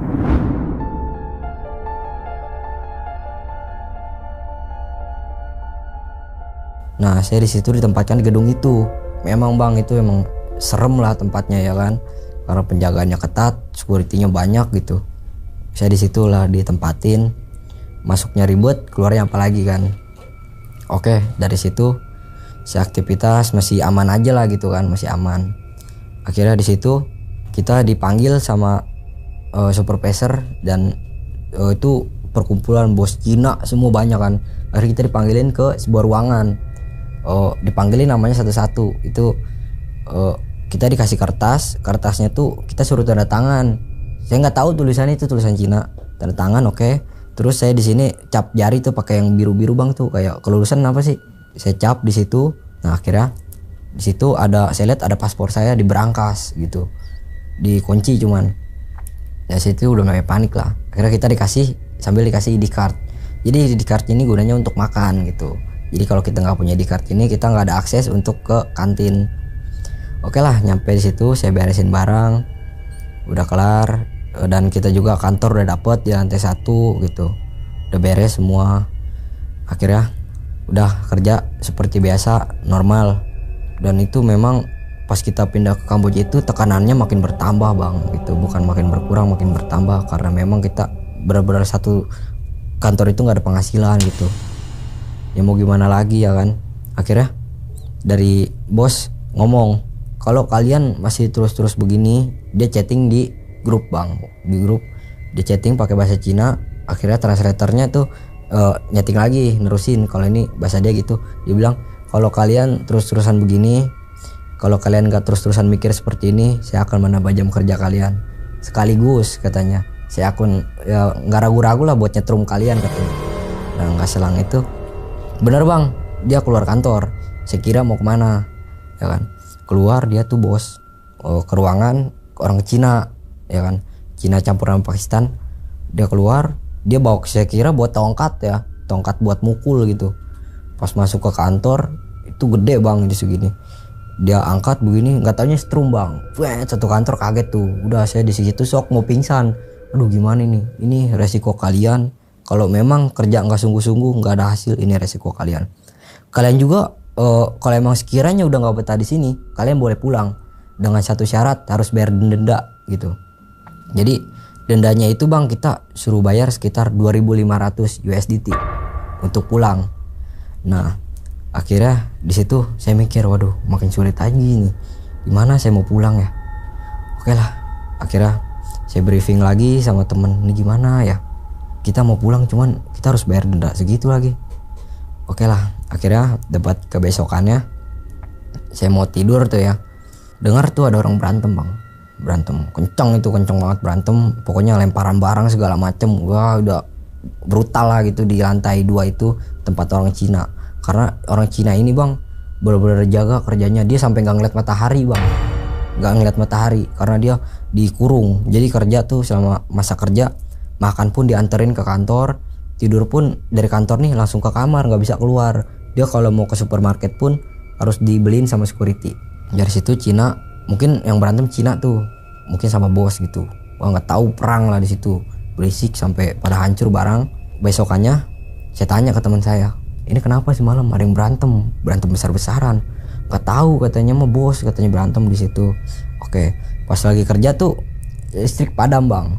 Nah saya di situ ditempatkan di gedung itu. Memang bang itu emang serem lah tempatnya ya kan, karena penjagaannya ketat, security-nya banyak gitu. Saya di situ lah ditempatin. Masuknya ribet, keluarnya apalagi kan. Oke, dari situ si aktivitas masih aman aja lah gitu kan, masih aman. Akhirnya di situ kita dipanggil sama supervisor dan itu perkumpulan bos Cina semua banyak kan. Akhirnya kita dipanggilin ke sebuah ruangan. Dipanggilin namanya satu-satu. Itu kita dikasih kertasnya tuh kita suruh tanda tangan. Saya nggak tahu tulisannya itu tulisan Cina. Tanda tangan oke. Terus saya di sini cap jari tuh pakai yang biru-biru bang tuh, kayak kelulusan apa sih? Saya cap di situ. Nah akhirnya di situ ada, saya lihat ada paspor saya di berangkas gitu, dikunci cuman. Ya situ udah mulai panik lah. Akhirnya kita sambil dikasih ID card. Jadi ID card ini gunanya untuk makan gitu. Jadi kalau kita nggak punya ID card ini kita nggak ada akses untuk ke kantin. Oke lah, nyampe di situ saya beresin barang, udah kelar. Dan kita juga kantor udah dapet di lantai 1 gitu, udah beres semua. Akhirnya udah kerja seperti biasa normal. Dan itu memang pas kita pindah ke Kamboja itu tekanannya makin bertambah bang, gitu, bukan makin berkurang, makin bertambah, karena memang kita benar-benar satu kantor itu nggak ada penghasilan gitu. Ya mau gimana lagi ya kan. Akhirnya dari bos ngomong, kalau kalian masih terus-terus begini, dia chatting di grup bang, di grup dia chatting pakai bahasa Cina. Akhirnya translatornya tuh nyeting lagi, nerusin kalau ini bahasa dia gitu. Dia bilang, kalau kalian terus-terusan begini, kalau kalian gak terus-terusan mikir seperti ini, saya akan menambah jam kerja kalian sekaligus, katanya. Saya akan ya nggak ragu-ragu lah buat nyetrum kalian, katanya. Nah nggak selang itu bener bang, dia keluar kantor. Saya kira mau kemana ya kan, keluar dia tuh bos ke ruangan orang Cina ya kan, Cina campuran Pakistan. Dia keluar, dia bawa, saya kira buat tongkat ya, tongkat buat mukul gitu. Pas masuk ke kantor itu gede bang, di segini dia angkat begini, nggak taunya strum bang. Wah, satu kantor kaget tuh. Udah saya di situ sok mau pingsan. Aduh gimana ini resiko kalian. Kalau memang kerja nggak sungguh-sungguh nggak ada hasil, ini resiko kalian. Kalian juga kalau emang sekiranya udah nggak betah di sini, kalian boleh pulang dengan satu syarat, harus bayar denda gitu. Jadi dendanya itu bang, kita suruh bayar sekitar 2.500 USDT untuk pulang. Nah akhirnya di situ saya mikir, waduh makin sulit aja nih, gimana saya mau pulang ya. Oke lah, akhirnya saya briefing lagi sama temen, ini gimana ya, kita mau pulang cuman kita harus bayar denda segitu lagi. Oke lah, akhirnya dapat kebesokannya saya mau tidur tuh ya, dengar tuh ada orang berantem bang, berantem kenceng banget berantem, pokoknya lemparan barang segala macem. Wah udah brutal lah gitu di lantai 2 itu tempat orang Cina. Karena orang Cina ini bang bener-bener jaga kerjanya, dia sampai nggak ngeliat matahari bang, nggak ngeliat matahari karena dia dikurung. Jadi kerja tuh selama masa kerja, makan pun dianterin ke kantor, tidur pun dari kantor nih langsung ke kamar, nggak bisa keluar. Dia kalau mau ke supermarket pun harus dibeliin sama security. Dari situ Cina, mungkin yang berantem Cina tuh mungkin sama bos gitu. Wah nggak tahu, perang lah di situ, berisik sampai pada hancur barang. Besokannya saya tanya ke teman saya, ini kenapa sih malam ada yang berantem besar-besaran? Gak tahu, katanya mah bos, katanya berantem di situ. Oke, pas lagi kerja tuh listrik padam bang,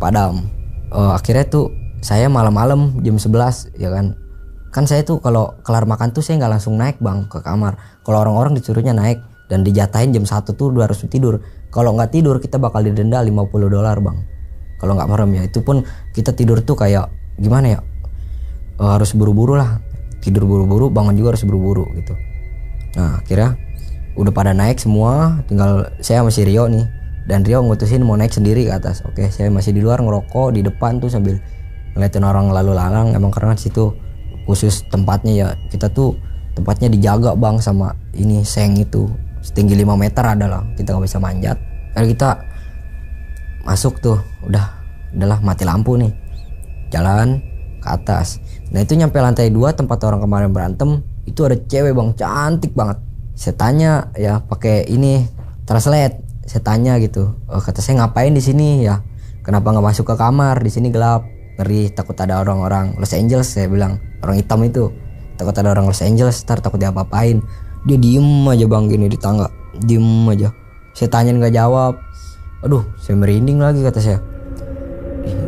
padam. Akhirnya tuh saya malam-malam jam 11 ya kan saya tuh kalau kelar makan tuh saya nggak langsung naik bang ke kamar. Kalau orang-orang disuruhnya naik dan dijatahin jam 1 tuh udah harus tidur. Kalau nggak tidur kita bakal didenda $50 bang, kalau nggak merem ya. Itu pun kita tidur tuh kayak gimana ya, harus buru-buru lah, tidur buru-buru, bangun juga harus buru-buru gitu. Nah akhirnya udah pada naik semua, tinggal saya sama si Rio nih, dan Rio ngutusin mau naik sendiri ke atas. Oke, saya masih di luar ngerokok di depan tuh sambil ngeliatin orang lalu lalang. Emang karena situ khusus tempatnya ya, kita tuh tempatnya dijaga bang sama ini seng itu, setinggi 5 meter adalah, kita nggak bisa manjat. Karena kita masuk tuh udahlah mati lampu nih, jalan ke atas. Nah itu nyampe lantai 2 tempat orang kemarin berantem, itu ada cewek bang, cantik banget. Saya tanya ya pakai ini translate, saya tanya gitu, kata saya ngapain di sini ya, kenapa nggak masuk ke kamar, di sini gelap, ngeri, takut ada orang-orang Los Angeles. Saya bilang orang hitam itu takut ada orang Los Angeles, ntar takut diapa-apain. Dia diem aja bang gini di tangga, diem aja. Saya tanya nggak jawab. Aduh saya merinding lagi, kata saya,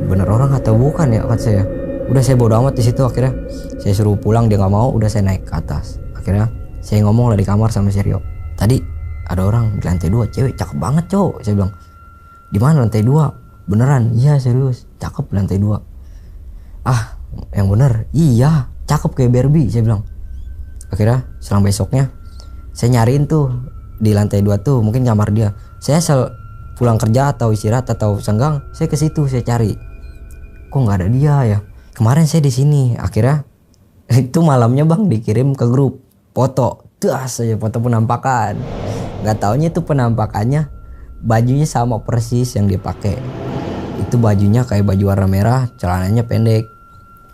bener orang atau bukan ya, kata saya. Udah saya bodo amat di situ. Akhirnya saya suruh pulang, dia nggak mau. Udah saya naik ke atas. Akhirnya saya ngomong lah di kamar sama si Rio, tadi ada orang di lantai 2, cewek cakep banget cowok. Saya bilang, di mana lantai 2? Beneran? Iya serius, cakep lantai 2. Ah yang bener? Iya cakep kayak Barbie, saya bilang. Akhirnya selang besoknya saya nyariin tuh di lantai 2 tuh mungkin kamar dia. Saya pulang kerja atau istirahat atau senggang, saya ke situ saya cari, kok nggak ada dia ya, kemarin saya di sini. Akhirnya itu malamnya bang dikirim ke grup foto, das aja foto penampakan. Nggak taunya itu penampakannya bajunya sama persis yang dia pakai. Itu bajunya kayak baju warna merah, celananya pendek.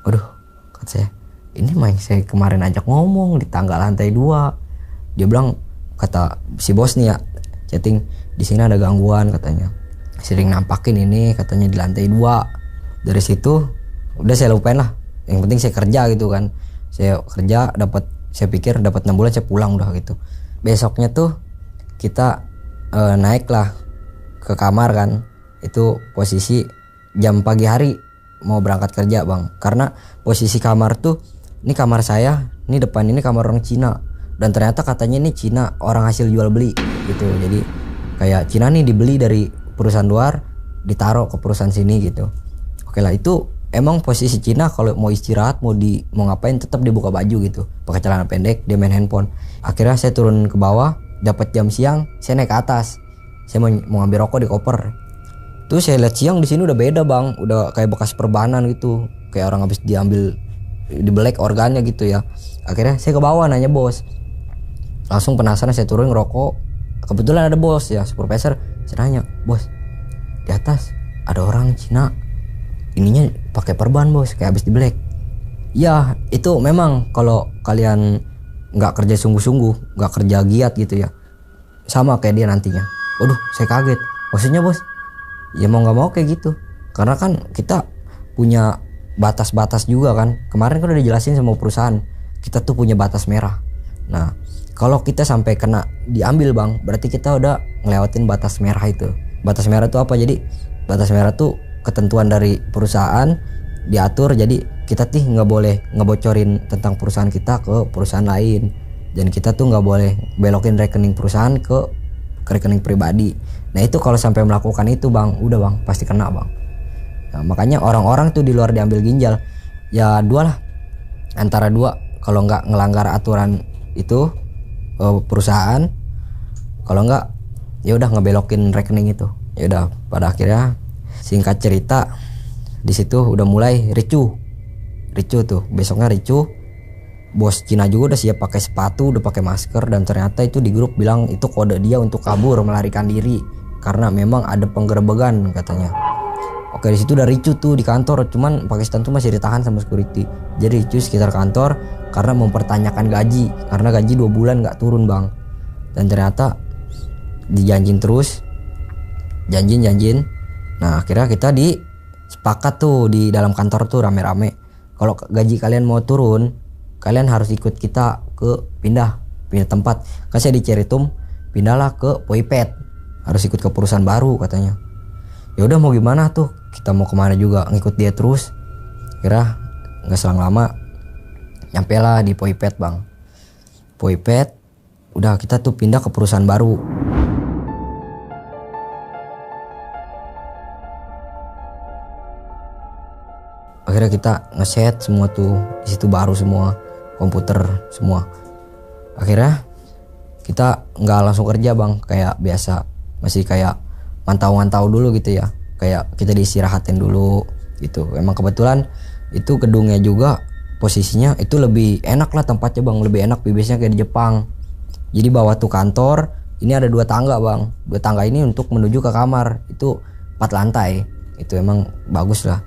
Waduh, kata saya, ini main saya kemarin ajak ngomong di tangga lantai 2. Dia bilang, kata si bos nih ya, chatting, di sini ada gangguan katanya, sering nampakin ini katanya di lantai 2. Dari situ udah saya lupain lah, yang penting saya kerja gitu kan. Saya kerja dapat, saya pikir dapat 6 bulan saya pulang udah gitu. Besoknya tuh kita naik lah ke kamar kan. Itu posisi jam pagi hari mau berangkat kerja bang. Karena posisi kamar tuh, ini kamar saya, ini depan ini kamar orang Cina. Dan ternyata katanya ini Cina orang hasil jual beli gitu. Jadi kayak Cina nih dibeli dari perusahaan luar, ditaruh ke perusahaan sini gitu. Oke lah, itu emang posisi Cina kalau mau istirahat mau ngapain tetap dibuka baju gitu, pakai celana pendek, dia main handphone. Akhirnya saya turun ke bawah, dapat jam siang, saya naik ke atas. Saya mau ngambil rokok di koper. Tuh saya lihat siang di sini udah beda bang, udah kayak bekas perbanan gitu, kayak orang habis diambil dibelek organnya gitu ya. Akhirnya saya ke bawah nanya bos. Langsung penasaran saya turun ngerokok. Kebetulan ada bos ya, supervisor. Saya nanya, bos, di atas ada orang Cina, ininya pakai perban bos, kayak habis dibelek. Ya itu memang kalau kalian nggak kerja sungguh-sungguh, nggak kerja giat gitu ya, sama kayak dia nantinya. Waduh, saya kaget. Maksudnya bos? Ya mau nggak mau kayak gitu. Karena kan kita punya batas-batas juga kan. Kemarin kan udah dijelasin sama perusahaan, kita tuh punya batas merah. Nah, kalau kita sampai kena diambil bang, berarti kita udah ngelewatin batas merah itu. Batas merah itu apa? Jadi batas merah tuh ketentuan dari perusahaan diatur. Jadi kita nggak boleh ngebocorin tentang perusahaan kita ke perusahaan lain. Dan kita tuh nggak boleh belokin rekening perusahaan ke rekening pribadi. Nah itu kalau sampai melakukan itu bang, udah bang pasti kena bang. Nah, makanya orang-orang tuh di luar diambil ginjal ya dua lah, antara dua, kalau nggak ngelanggar aturan itu perusahaan, kalau nggak ya udah ngebelokin rekening itu. Ya udah, pada akhirnya singkat cerita di situ udah mulai ricuh tuh. Besoknya ricuh, bos Cina juga udah siap pakai sepatu, udah pakai masker, dan ternyata itu di grup bilang itu kode dia untuk kabur, melarikan diri karena memang ada penggerebekan katanya. Oke, di situ udah ricuh tuh di kantor, cuman Pakistan tuh masih ditahan sama security. Jadi ricuh sekitar kantor karena mempertanyakan gaji, karena gaji 2 bulan nggak turun bang. Dan ternyata dijanjin terus, janjin. Nah akhirnya kita sepakat tuh di dalam kantor tuh rame-rame, kalau gaji kalian mau turun, kalian harus ikut kita ke pindah tempat. Kan saya di Ceritum, pindahlah ke Poipet, harus ikut ke perusahaan baru katanya. Ya udah mau gimana tuh, kita mau kemana juga ngikut dia terus. Kira nggak selang lama nyampe lah di Poipet bang. Poipet udah kita tuh pindah ke perusahaan baru. Akhirnya kita ngeset semua tuh, di situ baru semua, komputer semua. Akhirnya kita nggak langsung kerja bang, kayak biasa, masih kayak mantau dulu gitu ya, kayak kita diistirahatin dulu gitu. Emang kebetulan itu gedungnya juga posisinya itu lebih enak lah tempatnya bang, lebih enak, bibisnya kayak di Jepang. Jadi bawah tuh kantor, ini ada 2 tangga bang, 2 tangga ini untuk menuju ke kamar, itu 4 lantai, itu emang bagus lah.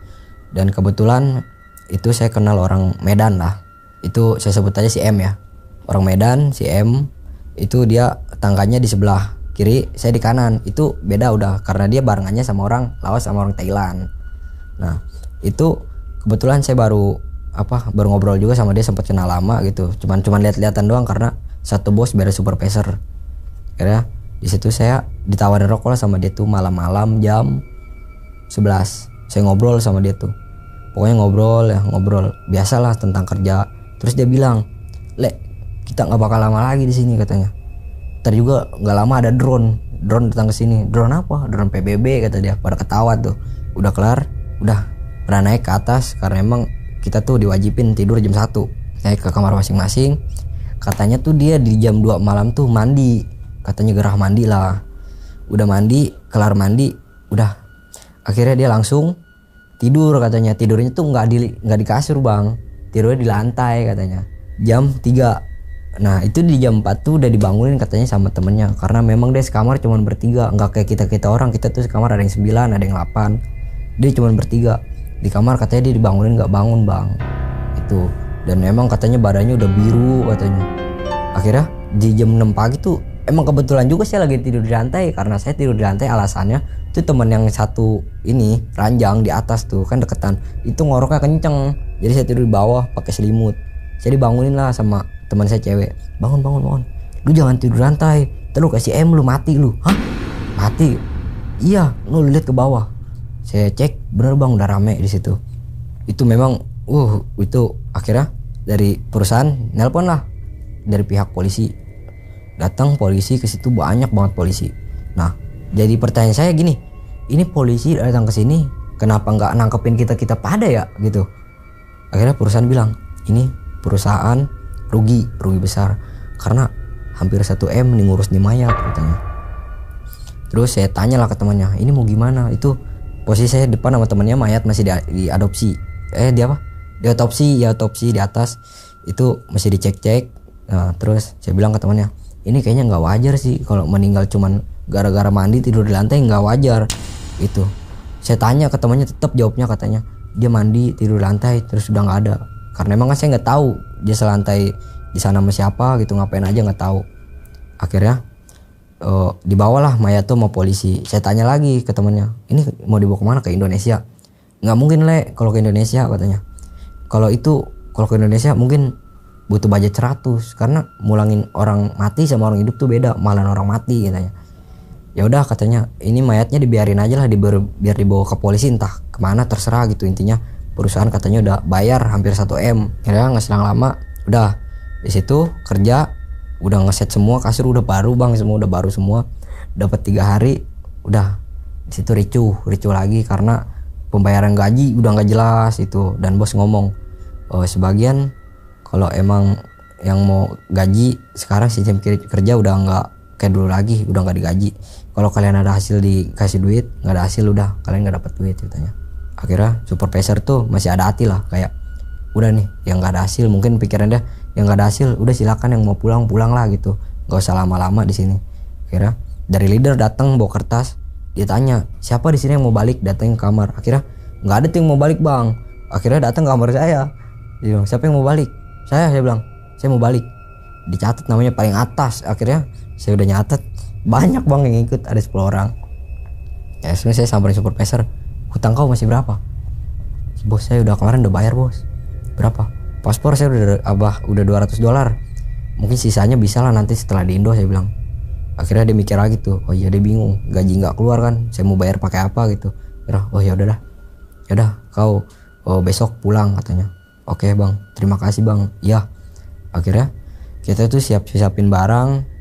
Dan kebetulan itu saya kenal orang Medan lah, itu saya sebut aja si M ya, orang Medan. Si M itu dia tangganya di sebelah kiri, saya di kanan. Itu beda udah, karena dia barengannya sama orang Laos sama orang Thailand. Nah itu kebetulan saya baru ngobrol juga sama dia, sempat kenal lama gitu, cuman lihat-lihatan doang karena satu bos beres supervisor. Akhirnya di situ saya ditawarin rokok lah sama dia tuh malam-malam jam 11. Saya ngobrol sama dia tuh, pokoknya ngobrol biasalah tentang kerja. Terus dia bilang, "Le, kita nggak bakal lama lagi di sini," katanya. "Ntar juga nggak lama ada drone datang ke sini." "Drone apa?" "Drone PBB," kata dia. Pada ketawa tuh. Udah kelar, udah pada naik ke atas karena emang kita tuh diwajibin tidur jam 1. Naik ke kamar masing-masing. Katanya tuh dia di jam 2 malam tuh mandi, katanya gerah mandi lah. Udah mandi, kelar mandi, udah. Akhirnya dia langsung tidur katanya. Tidurnya tuh nggak di kasur bang, tidurnya di lantai katanya. Jam 3. Nah itu di jam 4 tuh udah dibangunin katanya sama temennya, karena memang dia sekamar cuma bertiga, nggak kayak kita orang. Kita tuh sekamar ada yang 9, ada yang 8, dia cuma bertiga di kamar. Katanya dia dibangunin nggak bangun bang itu. Dan memang katanya badannya udah biru katanya. Akhirnya di jam 6 pagi tuh emang kebetulan juga saya lagi tidur di lantai. Karena saya tidur di lantai alasannya itu teman yang satu ini ranjang di atas tuh kan deketan, itu ngoroknya kenceng. Jadi saya tidur di bawah pakai selimut. Saya dibangunin lah sama teman saya cewek, bangun, lu jangan tidur di lantai, mata lu kasih M lu mati lu. Hah? Mati? Iya, lu lihat ke bawah. Saya cek bener bang udah rame di situ. Itu memang itu akhirnya dari perusahaan nelpon lah dari pihak polisi. Datang polisi ke situ, banyak banget polisi. Nah, jadi pertanyaan saya gini, ini polisi datang ke sini kenapa nggak nangkepin kita pada ya gitu. Akhirnya perusahaan bilang, ini perusahaan rugi besar karena hampir 1 M nih ngurus nih mayat katanya. Terus saya tanya lah ke temannya, ini mau gimana? Itu posisi saya depan sama temannya, mayat masih diadopsi. Diotopsi di atas. Itu masih dicek-cek. Nah, terus saya bilang ke temannya, ini kayaknya nggak wajar sih kalau meninggal cuman gara-gara mandi tidur di lantai, nggak wajar. Itu saya tanya ke temannya, tetap jawabnya katanya dia mandi tidur di lantai terus udah nggak ada. Karena emang kan saya nggak tahu dia selantai di sana sama siapa gitu, ngapain aja nggak tahu. Akhirnya dibawalah mayat tuh sama polisi. Saya tanya lagi ke temannya, ini mau dibawa kemana? Ke Indonesia? Nggak mungkin kalau ke Indonesia katanya. Kalau ke Indonesia mungkin butuh budget 100 karena mulangin orang mati sama orang hidup tuh beda, malah orang mati katanya. Ya udah katanya, ini mayatnya dibiarin aja lah, biar dibawa ke polisi entah kemana terserah gitu. Intinya perusahaan katanya udah bayar hampir 1 M. Kira nggak selang lama udah di situ kerja, udah ngeset semua, kasur udah baru bang, semua udah baru semua. Dapat 3 hari udah di situ ricuh lagi karena pembayaran gaji udah nggak jelas itu. Dan bos ngomong, sebagian kalau emang yang mau gaji sekarang sistem kerja udah nggak kayak dulu lagi, udah nggak digaji. Kalau kalian ada hasil dikasih duit, nggak ada hasil udah kalian nggak dapat duit katanya. Akhirnya supervisor tuh masih ada hati lah, kayak udah nih yang nggak ada hasil, mungkin pikirannya yang nggak ada hasil udah silakan, yang mau pulang lah gitu, nggak usah lama-lama di sini. Akhirnya dari leader datang bawa kertas, dia tanya siapa di sini yang mau balik, datang ke kamar. Akhirnya nggak ada tuh yang mau balik bang. Akhirnya datang ke kamar saya, dia bilang siapa yang mau balik? Saya bilang saya mau balik. Dicatat namanya paling atas. Akhirnya saya udah nyatet, banyak bang yang ikut, ada 10 orang. Ya sebenarnya saya samperin supervisor, hutang kau masih berapa? Bos saya udah kemarin udah bayar bos. Berapa? Paspor saya udah $200. Mungkin sisanya bisa lah nanti setelah di Indo, saya bilang. Akhirnya dia mikir lagi tuh, oh iya dia bingung, gaji nggak keluar kan, saya mau bayar pakai apa gitu. Oh ya udah kau besok pulang katanya. Oke bang, terima kasih bang. Iya. Akhirnya kita tuh siapin barang.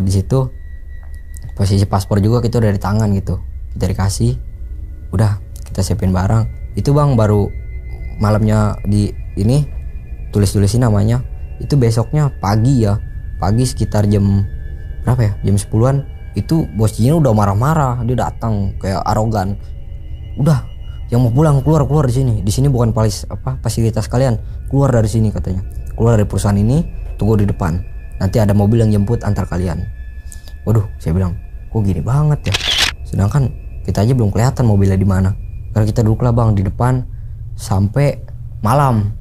Di situ posisi paspor juga kita udah di tangan gitu, kita dikasih. Udah kita siapin barang. Itu bang baru malamnya di ini tulis-tulisin namanya. Itu besoknya pagi sekitar jam berapa ya, jam 10-an itu bos Cina udah marah-marah. Dia datang kayak arogan, udah yang mau pulang keluar di sini bukan fasilitas kalian, keluar dari sini katanya, keluar dari perusahaan ini, tunggu di depan, nanti ada mobil yang jemput antar kalian. Waduh, saya bilang kok gini banget ya, sedangkan kita aja belum kelihatan mobilnya di mana. Karena kita duduk lah bang di depan sampai malam.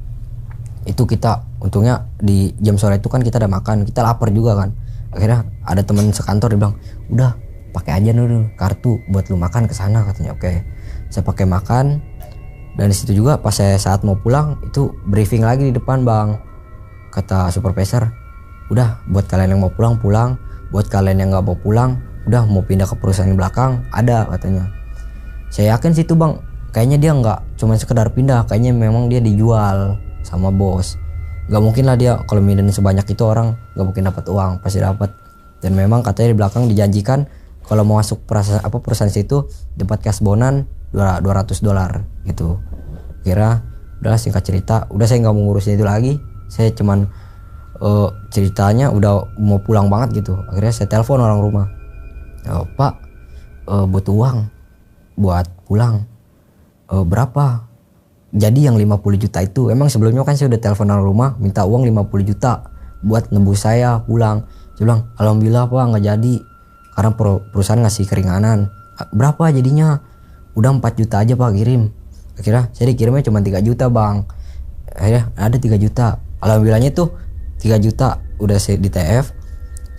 Itu kita untungnya di jam sore itu kan kita ada makan, kita lapar juga kan. Akhirnya ada teman sekantor dia bilang, udah pakai aja dulu kartu buat lu makan ke sana katanya. Oke, saya pakai makan. Dan di situ juga pas saya saat mau pulang itu briefing lagi di depan bang. Kata supervisor, udah buat kalian yang mau pulang, buat kalian yang nggak mau pulang, udah mau pindah ke perusahaan di belakang ada katanya. Saya yakin sih itu bang, kayaknya dia nggak cuma sekedar pindah, kayaknya memang dia dijual sama bos. Gak mungkin lah dia kalau mindahin sebanyak itu orang gak mungkin dapat uang, pasti dapat. Dan memang katanya di belakang dijanjikan kalau mau masuk perusahaan situ dapat cash bonan $200 gitu. Kira udah singkat cerita, udah saya nggak mau ngurusin itu lagi. Saya cuman ceritanya udah mau pulang banget gitu. Akhirnya saya telepon orang rumah, Pak butuh uang buat pulang. Berapa? Jadi yang 50 juta itu, emang sebelumnya kan saya udah telepon orang rumah minta uang 50 juta buat nebus saya pulang. Saya bilang alhamdulillah Pak nggak jadi karena perusahaan ngasih keringanan. Berapa jadinya? Udah 4 juta aja Pak kirim. Akhirnya saya dikirimnya cuma 3 juta bang. Akhirnya ada 3 juta. Alhamdulillahnya tuh 3 juta udah saya di TF,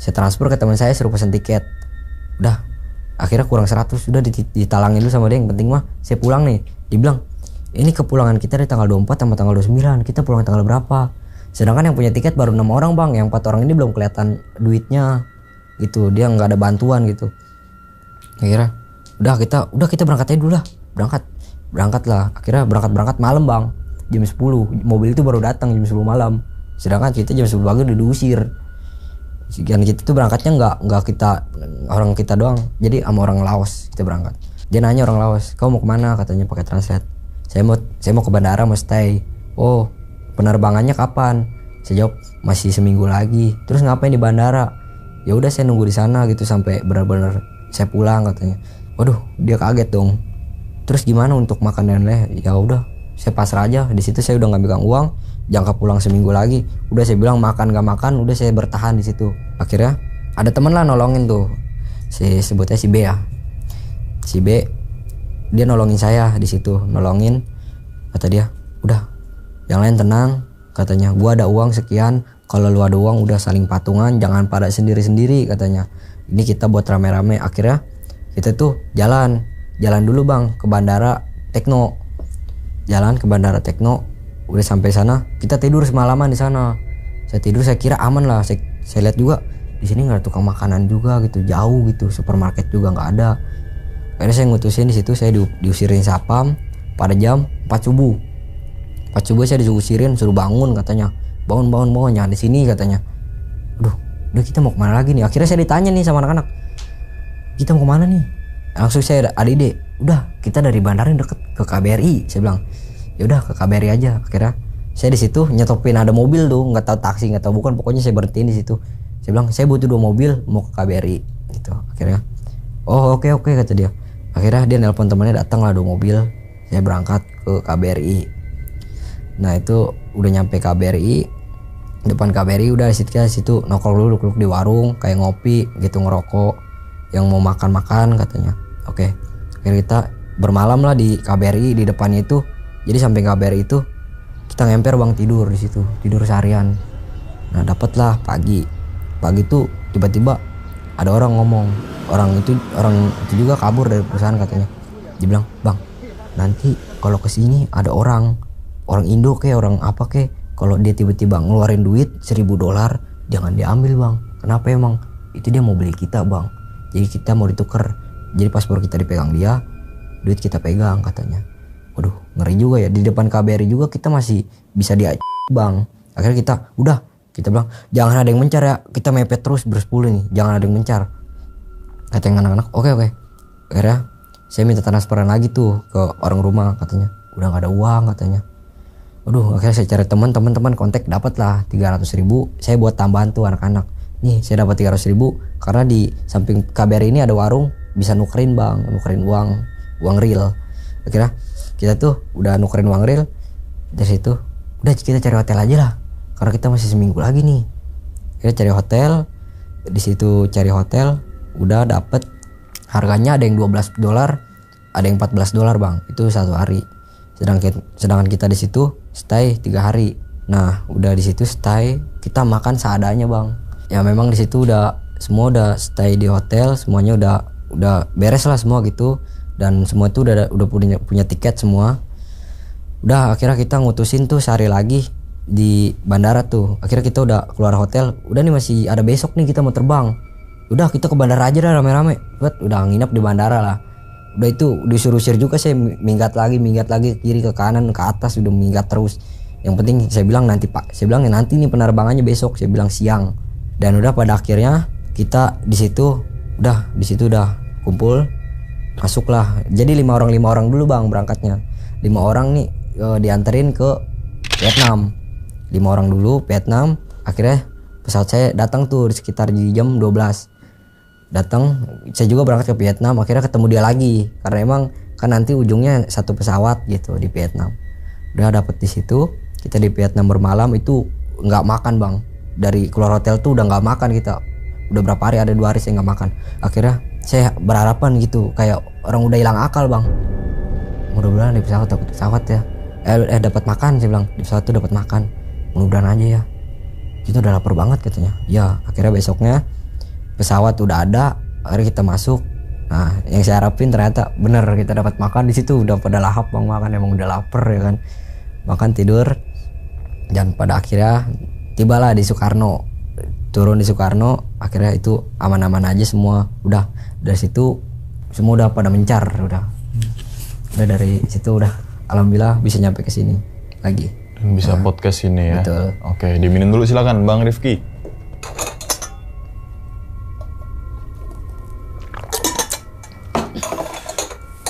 saya transfer ke teman saya suruh pesan tiket. Udah akhirnya kurang 100, udah ditalangin dulu sama dia, yang penting mah saya pulang nih. Dibilang ini kepulangan kita dari tanggal 24 sama tanggal 29, kita pulang tanggal berapa? Sedangkan yang punya tiket baru 6 orang bang, yang 4 orang ini belum kelihatan duitnya gitu, dia nggak ada bantuan gitu. Akhirnya udah kita berangkat aja dulu lah, berangkat lah. Akhirnya berangkat malam bang, jam 10 mobil itu baru datang jam 10 malam, sedangkan kita jam 10 pagi udah diusir. Dan kita tuh berangkatnya nggak kita orang kita doang, jadi sama orang Laos kita berangkat. Dia nanya orang Laos, kau mau kemana, katanya pakai translate. Saya mau ke bandara, mau stay. Oh, penerbangannya kapan? Saya jawab masih seminggu lagi. Terus ngapain di bandara? Ya udah saya nunggu di sana gitu sampai benar-benar saya pulang, katanya. Waduh, dia kaget dong. Terus gimana untuk makan dan lain-lain? Ya udah, saya pasrah aja. Di situ saya udah nggak pegang uang, jangka pulang seminggu lagi. Udah saya bilang makan gak makan, udah saya bertahan di situ. Akhirnya ada temen lah nolongin tuh. Sebutnya si B ya. Si B dia nolongin saya di situ, nolongin. Kata dia, udah, yang lain tenang, katanya. Gua ada uang sekian, kalau lu ada uang udah saling patungan, jangan pada sendiri-sendiri, katanya. Ini kita buat rame-rame. Akhirnya kita tuh jalan dulu bang ke bandara Tekno. Jalan ke bandara Tekno, udah sampai sana kita tidur semalaman di sana. Saya tidur, saya kira aman lah. Saya lihat juga di sini nggak ada tukang makanan juga gitu, jauh gitu, supermarket juga nggak ada. Akhirnya saya ngutusin di situ, saya diusirin sapam pada jam 4 subuh. 4 subuh saya diusirin, suruh bangun, katanya. Bangun, jangan di sini, katanya. Udah kita mau kemana lagi nih? Akhirnya saya ditanya nih sama anak-anak, kita mau kemana nih? Langsung saya ada ide, udah kita dari bandara yang deket ke KBRI. Saya bilang, ya udah ke KBRI aja. Akhirnya saya di situ nyetopin ada mobil tuh, nggak tahu taksi nggak tahu bukan, pokoknya saya berhentiin di situ. Saya bilang saya butuh 2 mobil mau ke KBRI gitu. Akhirnya oh oke kata dia. Akhirnya dia nelpon temannya, datang lah 2 mobil. Saya berangkat ke KBRI. Nah itu udah nyampe KBRI, depan KBRI udah di situ nongkrong dulu, duduk di warung kayak ngopi gitu, ngerokok. Yang mau makan katanya. Oke. Akhirnya kita bermalam lah di KBRI, di depannya itu. Jadi sampai KBRI itu kita ngemper bang, tidur di situ, tidur seharian. Nah dapatlah pagi tuh tiba-tiba ada orang ngomong, orang itu juga kabur dari perusahaan katanya. Dia bilang, bang nanti kalau kesini ada orang Indo orang apa kalau dia tiba-tiba ngeluarin duit $1.000, jangan diambil bang. Kenapa emang? Itu dia mau beli kita bang, jadi kita mau ditukar, jadi paspor kita dipegang dia, duit kita pegang, katanya. Waduh, ngeri juga ya, di depan KBRI juga kita masih bisa bang. Akhirnya kita bilang jangan ada yang mencar ya, kita mepet terus bersepuluh nih, jangan ada yang mencar, kata yang anak-anak. Oke. Akhirnya saya minta transferan lagi tuh ke orang rumah, katanya udah nggak ada uang, katanya. Waduh, akhirnya saya cari teman kontak, dapat lah 300.000. Saya buat tambahan tuh anak-anak, nih saya dapat 300.000 karena di samping KBRI ini ada warung bisa nukerin bang, nukerin uang real. Akhirnya kita tuh udah nukerin uang real, dari situ udah kita cari hotel aja lah karena kita masih seminggu lagi nih. Kita cari hotel, di situ cari hotel, udah dapet harganya ada yang $12, ada yang $14 bang, itu 1 hari. Sedangkan kita di situ stay 3 hari. Nah udah di situ stay, kita makan seadanya bang. Ya memang di situ semua udah stay di hotel, semuanya udah beres lah semua gitu, dan semua itu udah punya tiket semua. Udah akhirnya kita ngutusin tuh sehari lagi di bandara tuh. Akhirnya kita udah keluar hotel, udah nih masih ada besok nih kita mau terbang. Udah kita ke bandara aja dah rame-rame. Udah nginep di bandara lah. Udah itu disuruh-suruh juga, saya minggat lagi kiri ke kanan ke atas, udah minggat terus. Yang penting saya bilang nanti pak, saya bilang nanti nih penerbangannya besok, saya bilang siang. Dan udah pada akhirnya kita di situ udah kumpul, masuklah. Jadi 5 orang dulu bang berangkatnya. 5 orang nih dianterin ke Vietnam. 5 orang dulu Vietnam. Akhirnya pesawat saya datang tuh di sekitar di jam 12. Datang, saya juga berangkat ke Vietnam. Akhirnya ketemu dia lagi karena emang kan nanti ujungnya satu pesawat gitu di Vietnam. Udah dapet di situ, kita di Vietnam bermalam itu nggak makan bang. Dari keluar hotel tuh udah nggak makan kita. Udah berapa hari, ada 2 hari saya nggak makan. Akhirnya saya berharapan gitu kayak orang udah hilang akal bang. Mudah-mudahan di pesawat dapat pesawat ya. Dapat makan, saya bilang di pesawat tuh dapat makan. Mudah-mudahan aja ya. Kita udah lapar banget katanya. Ya akhirnya besoknya pesawat udah ada, akhirnya kita masuk. Nah yang saya harapin ternyata bener, kita dapat makan di situ. Udah pada lahap bang makan, emang udah lapar ya kan. Makan tidur, dan pada akhirnya tibalah di Soekarno. Turun di Soekarno, akhirnya itu aman-aman aja semua. Udah dari situ semua udah pada mencar, udah dari situ udah alhamdulillah bisa nyampe ke sini lagi. Dan bisa podcast ini ya. Betul. Oke, diminum dulu silakan Bang Rifki.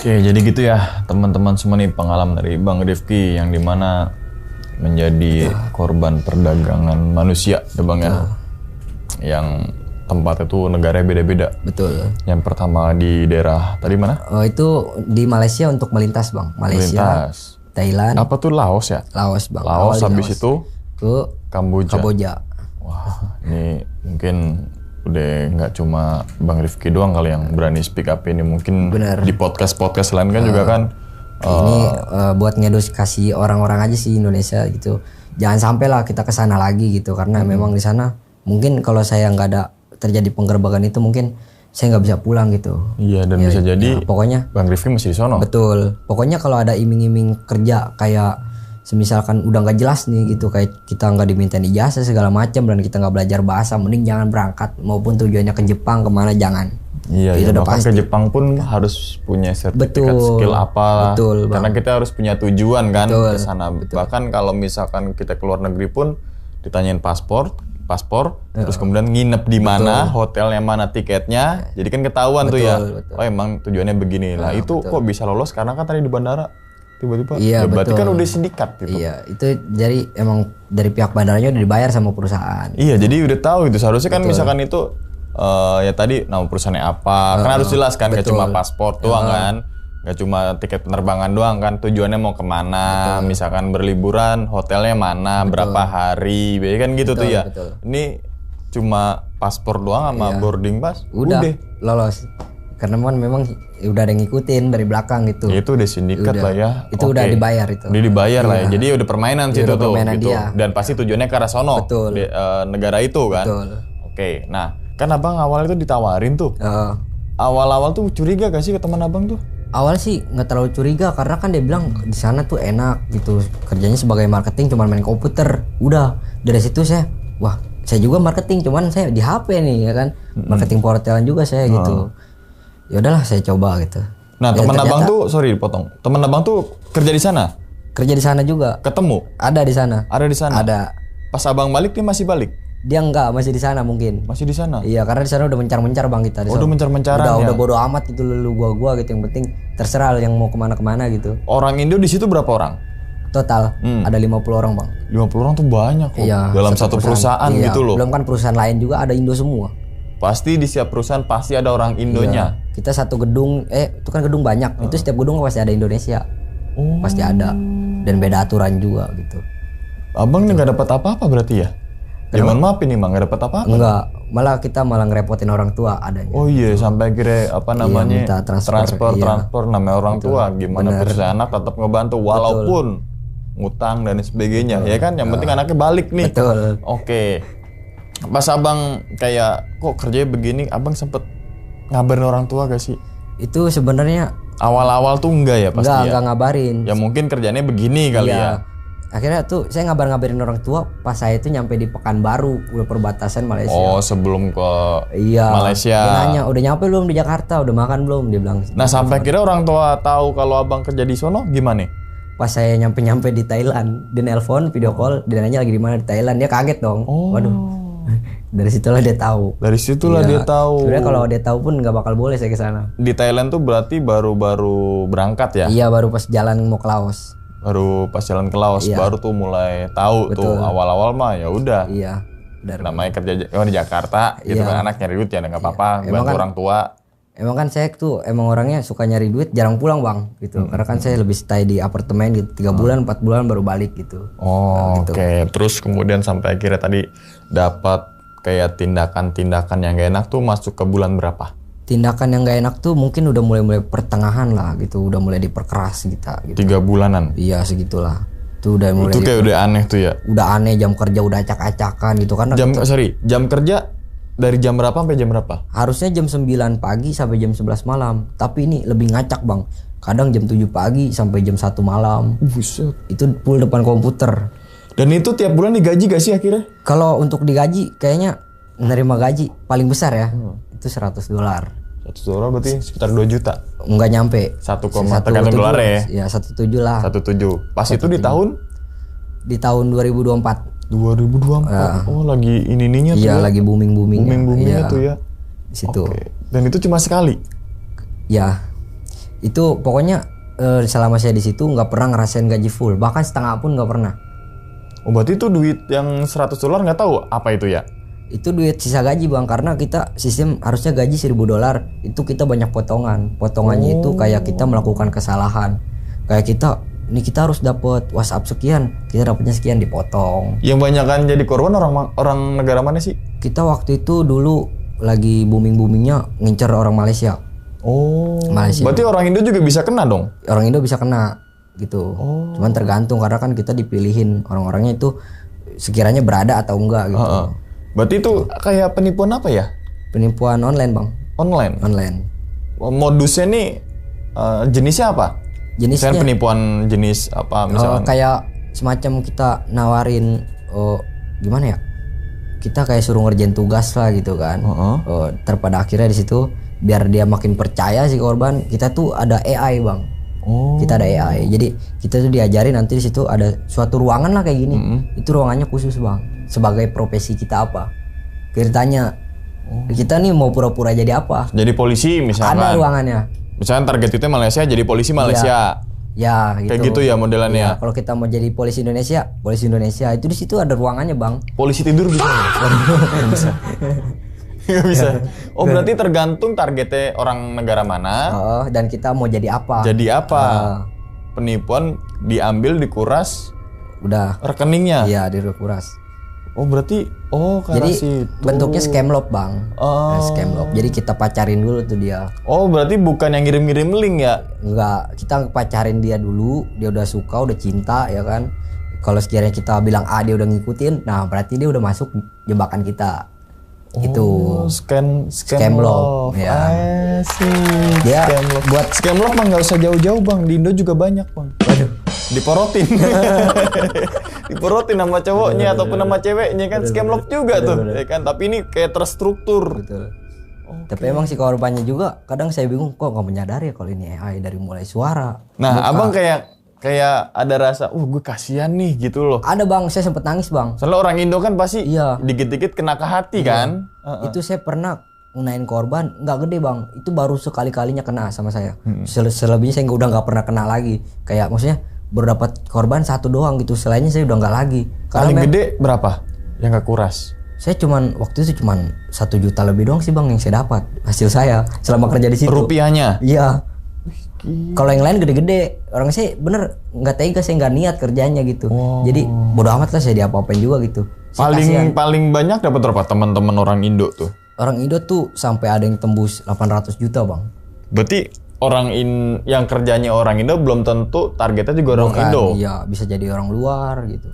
Oke, jadi gitu ya teman-teman semua nih pengalaman dari Bang Rifki yang dimana menjadi korban perdagangan manusia ya Bang ya. Yang tempat itu negaranya beda-beda. Betul. Yang pertama di daerah tadi mana? Itu di Malaysia untuk melintas Bang. Malaysia, Thailand. Apa tuh Laos ya? Laos Bang. Laos habis itu ke Kamboja. Wah, ini mungkin udah nggak cuma Bang Rifki doang kali yang berani speak up ini. Mungkin Bener. di podcast lain kan juga kan. Ini buat ngedukasi orang-orang aja sih Indonesia gitu. Jangan sampai lah kita kesana lagi gitu karena memang di sana mungkin kalau saya nggak ada terjadi penggerbekan itu mungkin saya nggak bisa pulang gitu. Iya dan bisa jadi pokoknya Bang Rifki masih di sono. Betul. Pokoknya kalau ada iming-iming kerja kayak semisalkan udah nggak jelas nih gitu kayak kita nggak diminta ijazah segala macam dan kita nggak belajar bahasa, mending jangan berangkat maupun tujuannya ke Jepang kemana jangan. Iya, itu ya, udah bahkan pasti. ke Jepang pun harus punya sertifikat skill apa. Betul, karena kita harus punya tujuan kan ke sana. Betul. Bahkan kalau misalkan kita keluar negeri pun ditanyain paspor, terus kemudian nginep di mana, hotelnya mana, tiketnya. Jadi kan ketahuan tuh ya. Betul. Oh emang tujuannya begini. Nah, itu kok bisa lolos karena kan tadi di bandara tiba-tiba. Iya, berarti betul. kan udah sindikat gitu. Iya, itu jadi emang dari pihak bandaranya udah dibayar sama perusahaan. Iya, jadi udah tahu itu. Seharusnya kan misalkan itu ya tadi nama perusahaannya apa. Kan harus jelas kan, gak cuma paspor doang kan. Gak cuma tiket penerbangan doang kan, tujuannya mau kemana, misalkan berliburan, hotelnya mana, berapa hari, biasanya kan gitu tuh ya. Ini cuma paspor doang sama boarding pass, udah lolos. Karena memang udah ada yang ngikutin dari belakang gitu. Ya, itu udah sindikat lah ya. Itu udah dibayar itu. Udah dibayar lah ya, jadi udah permainan situ tuh. Gitu. Dia. Dan pasti tujuannya ke arah sono, negara itu kan. Oke, nah kan abang awal itu ditawarin tuh. Awal-awal tuh curiga gak sih ke teman abang tuh? Awal sih nggak terlalu curiga karena kan dia bilang di sana tuh enak gitu, kerjanya sebagai marketing cuman main komputer. Udah dari situ saya, wah saya juga marketing cuman saya di HP nih ya kan, marketing perhotelan juga saya gitu. Ya udahlah saya coba gitu. Nah teman abang tuh, sorry dipotong, teman abang tuh kerja di sana? Kerja di sana juga. Ketemu? Ada di sana. Ada di sana. Ada. Pas abang balik dia masih balik? Dia enggak, masih di sana mungkin. Masih di sana? Iya, karena di sana udah mencar-mencar Bang kita. Udah mencar-mencaran ya? Udah bodo amat itu lu gua gitu, yang penting terserah yang mau kemana-kemana gitu. Orang Indo di situ berapa orang? Total ada 50 orang Bang. 50 orang tuh banyak kok. Iya, dalam satu perusahaan gitu loh. Belum kan perusahaan lain juga ada Indo semua. Pasti di setiap perusahaan pasti ada orang Indonya. Iya. Kita satu gedung, itu kan gedung banyak. Itu setiap gedung pasti ada Indonesia. Pasti ada. Dan beda aturan juga gitu. Abang nih nggak dapat apa-apa berarti ya? Mohon maaf ini Bang, nggak dapat apa-apa? Enggak, malah kita ngerepotin orang tua adanya. Oh iya, sampai akhirnya apa namanya minta transfer, namanya orang tua. Gimana perusahaan anak tetap ngebantu walaupun ngutang dan sebagainya. Ya kan, yang penting anaknya balik nih. Betul. Oke. Pas abang kayak kok kerjanya begini, abang sempet ngabarin orang tua gak sih? Itu sebenarnya awal-awal tuh enggak ya pasti ya? Enggak ngabarin. Ya mungkin kerjanya begini kali ya. Akhirnya tuh saya ngabarin orang tua pas saya tuh nyampe di Pekanbaru, udah perbatasan Malaysia. Oh, sebelum ke Malaysia. Dia nanya, udah nyampe belum di Jakarta? Udah makan belum? Dia bilang. Nah, sampai kira orang tua tahu kalau abang kerja di sono gimana? Pas saya nyampe di Thailand, dia nelpon video call, dia nanya lagi di mana di Thailand, dia kaget dong. Waduh. Dari situlah dia tahu. Dari situlah dia tahu. Sebenarnya kalau dia tahu pun nggak bakal boleh saya ke sana. Di Thailand tuh berarti baru berangkat ya? Iya, baru pas jalan mau ke Laos. Baru pas jalan ke Laos baru tuh mulai tahu. Betul. Tuh awal-awal mah ya udah. Iya. Namanya kerja di Jakarta gitu kan, anak nyari duit ya nggak apa-apa, bantu kan, orang tua. Emang kan saya tuh emang orangnya suka nyari duit, jarang pulang Bang gitu. Karena kan saya lebih stay di apartemen gitu, 3 bulan 4 bulan baru balik gitu. Oh, gitu. Oke. Terus kemudian sampai akhirnya tadi dapat kayak tindakan-tindakan yang gak enak tuh masuk ke bulan berapa? Tindakan yang gak enak tuh mungkin udah mulai pertengahan lah gitu, udah mulai diperkeras kita gitu. 3 bulanan? Iya segitulah. Itu udah mulai. Itu kayak udah aneh tuh ya? Udah aneh, jam kerja udah acak-acakan gitu kan. Jam kerja dari jam berapa sampai jam berapa? Harusnya jam 9 pagi sampai jam 11 malam. Tapi ini lebih ngacak Bang. Kadang jam 7 pagi sampai jam 1 malam. Buset. Itu full depan komputer. Dan itu tiap bulan digaji gak sih akhirnya? Kalau untuk digaji kayaknya menerima gaji paling besar ya. Itu $100. $100 berarti sekitar 2 juta. Enggak nyampe. 1, tergantung dolar ya. Ya 17 lah. 17. Pas itu di tahun 2024. 2024. Oh, lagi ininya tuh. Iya, lagi booming-boomingnya. Booming-boomingnya tuh ya. Di situ. Oke. Dan itu cuma sekali. Ya. Itu pokoknya selama saya di situ nggak pernah ngerasain gaji full, bahkan setengah pun nggak pernah. Oh, berarti itu duit yang $100 nggak tahu apa itu ya? Itu duit sisa gaji bang, karena kita sistem harusnya gaji $1.000, itu kita banyak potongannya itu kayak kita melakukan kesalahan, kayak kita harus dapat WhatsApp sekian, kita dapatnya sekian dipotong. Yang banyak kan jadi korban orang negara mana sih? Kita waktu itu dulu lagi boomingnya ngincer orang Malaysia. Oh, Malaysia. Berarti orang Indo juga bisa kena dong? Orang Indo bisa kena gitu. Cuman tergantung karena kan kita dipilihin orang-orangnya itu sekiranya berada atau enggak gitu. Berarti itu kayak penipuan apa ya? Penipuan online bang. Online. Modusnya nih jenisnya apa? Jenisnya penipuan jenis apa misalnya? Kayak semacam kita nawarin gimana ya? Kita kayak suruh ngerjain tugas lah gitu kan. Terpada akhirnya di situ biar dia makin percaya si korban, kita tuh ada AI bang. Kita ada AI, jadi kita tuh diajarin nanti di situ ada suatu ruangan lah kayak gini. Itu ruangannya khusus bang. Sebagai profesi kita apa? Kita tanya, kita nih mau pura-pura jadi apa? Jadi polisi misalnya. Ada ruangannya. Misalnya target itu Malaysia, jadi polisi Malaysia. Ya, gitu. Kayak gitu ya modelannya. Ya, kalau kita mau jadi polisi Indonesia itu di situ ada ruangannya bang. Polisi tidur bisa? Nggak bisa. Nggak bisa. Oh, berarti tergantung targetnya orang negara mana. Dan kita mau jadi apa? Jadi apa? Penipuan diambil, dikuras, udah rekeningnya. Iya, dikuras. Oh, berarti jadi bentuknya scam lob bang. Scam lob. Jadi kita pacarin dulu tuh dia. Oh, berarti bukan yang ngirim-ngirim link ya? Enggak, kita pacarin dia dulu. Dia udah suka, udah cinta ya kan. Kalau sekiranya kita bilang A, dia udah ngikutin, nah berarti dia udah masuk jebakan kita. Itu scam lob ya. Dia buat scam lob mah nggak usah jauh-jauh bang, di Indo juga banyak bang. Waduh. Diporotin sama cowoknya ataupun sama ceweknya kan, scam lob juga tuh ya kan, tapi ini kayak terstruktur. Betul. Tapi emang si korbannya juga kadang saya bingung kok nggak menyadari ya kalau ini AI dari mulai suara. Nah, abang kayak ada rasa, gue kasihan nih gitu loh. Ada bang, saya sempet nangis bang. Soalnya orang Indo kan pasti dikit-dikit kena ke hati kan. Itu saya pernah ngunain korban, nggak gede bang. Itu baru sekali-kalinya kena sama saya. Selebihnya saya udah nggak pernah kena lagi. Kayak maksudnya baru dapat korban satu doang gitu. Selainnya saya udah nggak lagi. Paling gede berapa yang nggak kuras? Saya waktu itu cuman 1 juta lebih doang sih bang yang saya dapat hasil saya selama kerja di situ. Rupiahnya? Iya. Kalau yang lain gede-gede, orang saya bener nggak tega, saya nggak niat kerjanya gitu. Jadi bodo amat lah saya diapa-apain juga gitu. Paling banyak dapat berapa teman-teman orang Indo tuh? Orang Indo tuh sampai ada yang tembus 800 juta bang. Berarti yang kerjanya orang Indo belum tentu targetnya juga orang Indo. Iya, bisa jadi orang luar gitu.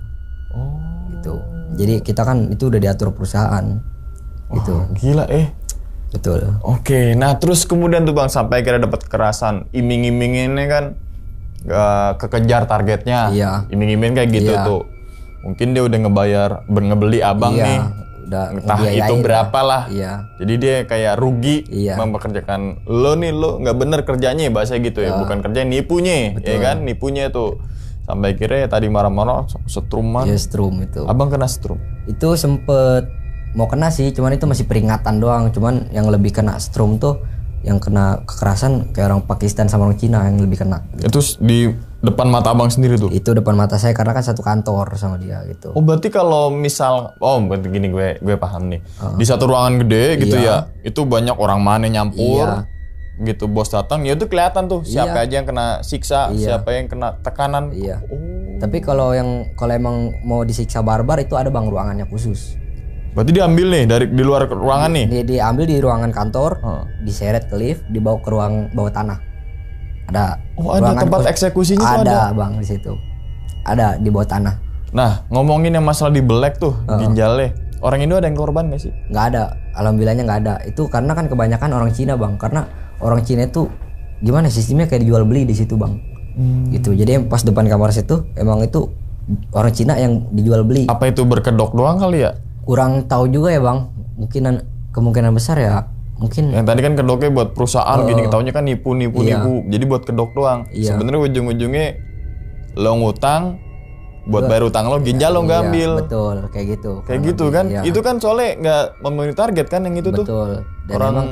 Gitu. Jadi kita kan itu udah diatur perusahaan. Gitu. Gila Betul. Oke, nah terus kemudian tuh bang sampai akhirnya dapat kekerasan, iming-iminginnya kan kekejar targetnya. Iya. Iming-iming kayak gitu tuh. Mungkin dia udah ngebeli abang nih. Entah itu berapa lah. Iya. Jadi dia kayak rugi mempekerjakan lo nggak bener kerjanya bahasa gitu ya, bukan kerja nipunya. Betul. Ya kan, nipunya tuh. Sampai akhirnya tadi marah-marah setruman. Iya, strum itu. Abang kena strum. Itu sempet mau kena sih, cuman itu masih peringatan doang. Cuman yang lebih kena strum tuh yang kena kekerasan kayak orang Pakistan sama orang Cina yang lebih kena. Itu di depan mata abang sendiri tuh? Itu depan mata saya karena kan satu kantor sama dia gitu. Oh, berarti kalau misal, berarti gini gue paham nih. Di satu ruangan gede gitu ya, itu banyak orang mana nyampur. Gitu bos datang, ya itu kelihatan tuh siapa aja yang kena siksa, siapa yang kena tekanan. Iya. Tapi kalau emang mau disiksa barbar itu ada bang ruangannya khusus. Berarti diambil nih di luar ruangan nih? Diambil di ruangan kantor, diseret ke lift, dibawa ke ruang bawah tanah. Ada. Oh, ada tempat eksekusinya tuh ada bang di situ. Ada di bawah tanah. Nah, ngomongin yang masalah dibelek tuh ginjalnya, orang Indo ada yang korban nggak sih? Nggak ada, alhamdulillahnya nggak ada. Itu karena kan kebanyakan orang Cina bang, karena orang Cina itu gimana sistemnya kayak dijual beli di situ bang. Gitu. Jadi pas depan kamar situ emang itu orang Cina yang dijual beli. Apa itu berkedok doang kali ya? Kurang tahu juga ya bang. kemungkinan besar ya mungkin. Yang tadi kan kedoknya buat perusahaan gini, taunya kan nipu. Jadi buat kedok doang. Iya. Sebenarnya ujung-ujungnya lo ngutang buat bayar utang lo, ginjal lo nggak ambil. Betul, kayak gitu. Kayak gitu kan? Iya. Itu kan soalnya nggak memenuhi target kan yang itu tuh. Betul. Dan Orang emang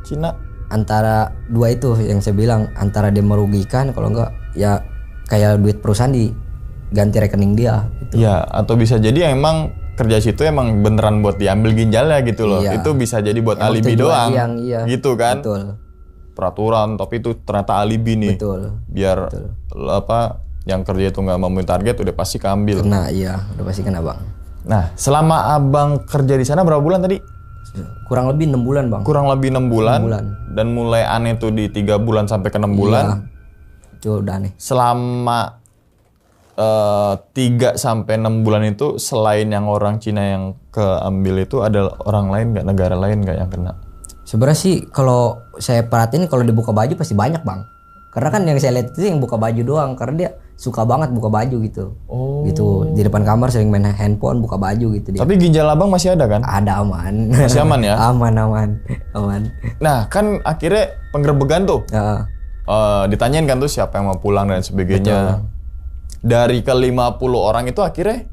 Cina. antara dua itu yang saya bilang, antara dia merugikan, kalau enggak ya kayak duit perusahaan diganti rekening dia gitu. Ya, atau bisa jadi emang kerja situ emang beneran buat diambil ginjalnya gitu loh. Iya. Itu bisa jadi buat Emang alibi tujuan doang. iya. Gitu kan? Betul. Peraturan, tapi itu ternyata alibi nih. Betul. Biar apa yang kerja itu nggak memenuhi target udah pasti keambil. Kena, iya, udah pasti kena bang. Nah, selama abang kerja di sana berapa bulan tadi? Kurang lebih 6 bulan bang. Kurang lebih 6 bulan. 6 bulan. Dan mulai aneh tuh di 3 bulan sampai ke 6 bulan. Itu udah aneh. Selama 3 sampai 6 bulan itu selain yang orang Cina yang keambil itu ada orang lain nggak, negara lain nggak yang kena? Sebenarnya sih kalau saya perhatiin kalau dibuka baju pasti banyak bang. Karena kan yang saya lihat itu yang buka baju doang, karena dia suka banget buka baju gitu. Oh. Gitu di depan kamar sering main handphone, buka baju gitu dia. Tapi ginjal abang masih ada kan? Ada, aman. Masih aman ya? aman. Nah kan akhirnya penggerbegan tuh. Heeh. Ditanyain kan tuh siapa yang mau pulang dan sebagainya. Dari ke 50 orang itu akhirnya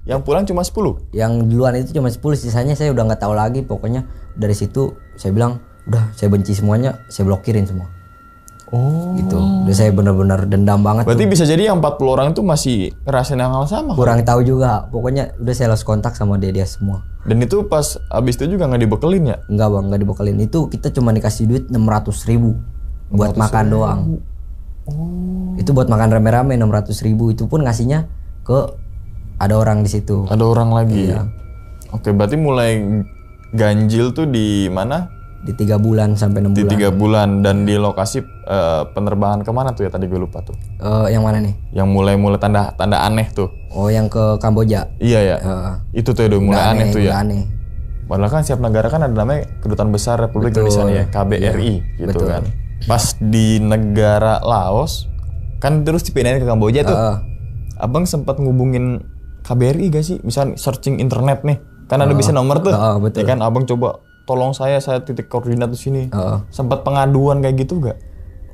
yang pulang cuma 10. Yang duluan itu cuma 10, sisanya saya udah nggak tahu lagi. Pokoknya dari situ saya bilang, udah saya benci semuanya, saya blokirin semua. Oh. Gitu. Udah saya benar-benar dendam banget. Berarti bisa jadi yang 40 orang itu masih ngerasain yang hal sama. Kurang tahu juga. Pokoknya udah saya lost kontak sama dia semua. Dan itu pas abis itu juga nggak dibekelin ya? Enggak bang, nggak dibekelin. Itu kita cuma dikasih duit 600.000 buat makan doang. Oh. Itu buat makan rame-rame 600.000. Itu pun ngasihnya ke ada orang di situ. Ada orang lagi. Iya. Oke, berarti mulai ganjil tuh di mana? Di 3 bulan sampai 6 Di bulan. 3 bulan dan di lokasi penerbangan kemana tuh ya tadi gue lupa tuh. Yang mana nih? Yang mulai tanda aneh tuh. Oh, yang ke Kamboja. Iya ya. Itu tuh udah mulai aneh tuh ya. Aneh. Padahal kan setiap negara kan ada namanya Kedutaan Besar Republik Indonesia nih ya, KBRI gitu betul. kan. Pas di negara Laos kan terus dipindahin ke Kamboja tuh. Abang sempat ngubungin KBRI gak sih? Misal searching internet nih. Kan ada bisa nomor tuh. Betul. Ya kan abang coba tolong saya titik koordinat di sini. Sempat pengaduan kayak gitu gak?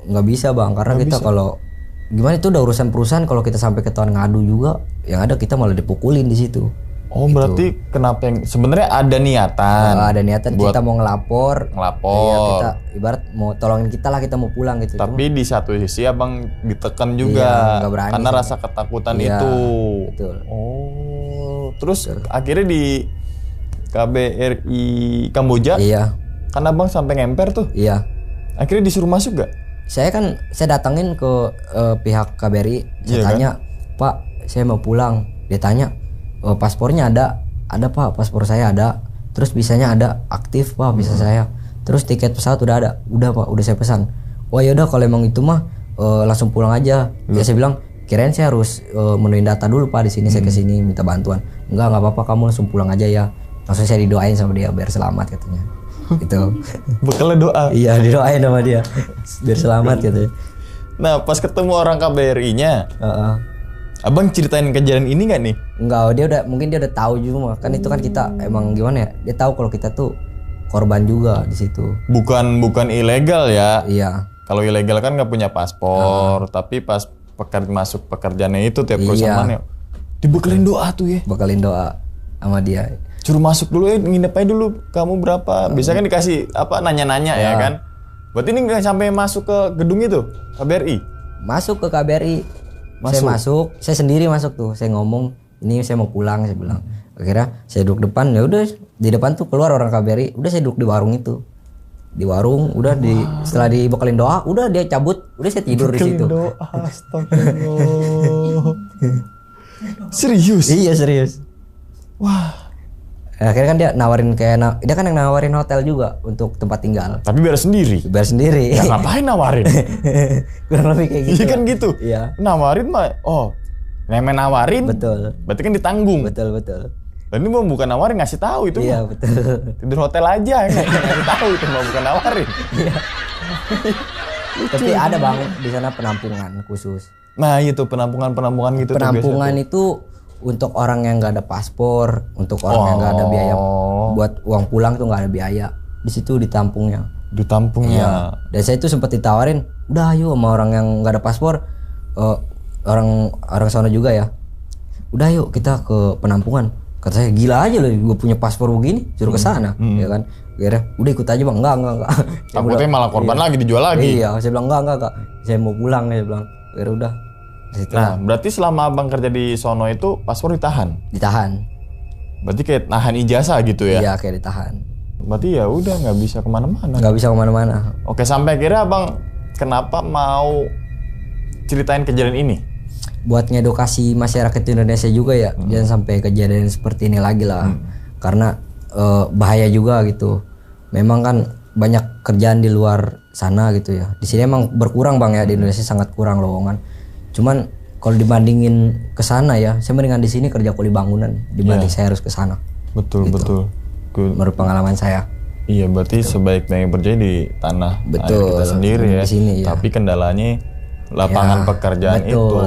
Nggak bisa bang, karena kita kalau gimana itu udah urusan perusahaan, kalau kita sampai ketahuan ngadu juga, yang ada kita malah dipukulin di situ. Oh gitu. Berarti kenapa yang sebenarnya ada niatan? Ada niatan kita mau ngelapor. Iya, kita ibarat mau tolongin kita lah, kita mau pulang gitu. Tapi di satu sisi abang ditekan juga berani karena rasa ketakutan itu. Betul. Oh, terus akhirnya di KBRI Kamboja. Iya. Kan abang sampai ngemper tuh. Iya. Akhirnya disuruh masuk gak? Saya datangin ke pihak KBRI, saya tanya, Pak, saya mau pulang. Dia tanya, paspornya ada Pak, paspor saya ada. Terus visanya ada, aktif Pak, visa saya. Terus tiket pesawat udah ada, udah Pak, udah saya pesan. Wah yaudah kalau emang itu mah langsung pulang aja. Ya saya bilang, kirain saya harus menuin data dulu Pak di sini, saya kesini minta bantuan. Nggak apa-apa, kamu langsung pulang aja ya. Langsung saya didoain sama dia biar selamat katanya. Gitu. Bekalnya doa. Iya, didoain sama dia biar selamat katanya. Nah pas ketemu orang KBRI-nya, abang ceritain kejadian ini nggak nih? Enggak, mungkin dia udah tahu juga kan. Itu kan kita emang gimana ya, dia tahu kalau kita tuh korban juga di situ. Bukan ilegal ya? Iya. Kalau ilegal kan nggak punya paspor, tapi pas masuk pekerjaannya itu tiap perusahaan ya dibekelin doa tuh ya. Bekalin doa sama dia. Suruh masuk dulu nginep aja dulu, kamu berapa? Bisa kan dikasih nanya-nanya ya kan? Berarti ini nggak sampai masuk ke gedung itu KBRI? Masuk ke KBRI. Saya sendiri masuk tuh. Saya ngomong, ini saya mau pulang, saya bilang. Akhirnya saya duduk depan, ya udah di depan tuh keluar orang KBRI. Udah saya duduk di warung itu. Di warung, udah setelah dibekalin doa, udah dia cabut, udah saya tidur di situ. Doa, astagfirullah. Serius? Iya serius. Wah. Akhirnya kan dia nawarin dia kan yang nawarin hotel juga untuk tempat tinggal. Tapi biar sendiri. Ya ngapain nawarin? Kurang lebih kayak gitu. Iya kan gitu. Iya. Nawarin mah, namanya nawarin. Betul. Berarti kan ditanggung. Betul. Dan ini mau bukan nawarin, ngasih tahu itu. Iya betul. Tidur hotel aja, ngasih tahu itu mau bukan nawarin. Iya. Tapi ada bang di sana penampungan khusus. Nah itu penampungan gitu. Penampungan itu untuk orang yang nggak ada paspor, untuk orang yang nggak ada biaya buat uang pulang tuh nggak ada biaya. Di situ ditampungnya. Ditampungnya. Dan saya tuh sempat ditawarin, udah ayo sama orang yang nggak ada paspor, orang sana juga ya. Udah yuk kita ke penampungan. Kata saya, gila aja loh, gue punya paspor begini, suruh ke sana, ya kan? Akhirnya, udah ikut aja bang, enggak. Takutnya malah korban lagi dijual lagi. Iya, saya bilang enggak, saya mau pulang, saya bilang. Akhirnya udah. Nah, berarti selama abang kerja di sono itu paspor ditahan? Ditahan. Berarti kayak nahan ijazah gitu ya? Iya, kayak ditahan. Berarti ya udah nggak bisa kemana-mana. Nggak bisa kemana-mana. Oke, sampai akhirnya abang kenapa mau ceritain kejadian ini? Buat ngedukasi masyarakat Indonesia juga ya, jangan sampai kejadian seperti ini lagi lah. Karena bahaya juga gitu. Memang kan banyak kerjaan di luar sana gitu ya. Di sini emang berkurang bang ya, di Indonesia sangat kurang lowongan. Cuman kalau dibandingin ke sana ya, saya mendingan di sini kerja kuli bangunan dibanding saya harus ke sana. Betul, gitu. betul. Menurut pengalaman saya. Iya, berarti sebaik-baiknya bekerja di tanah air kita sendiri ya. Di sini, ya. Tapi kendalanya lapangan pekerjaan itu.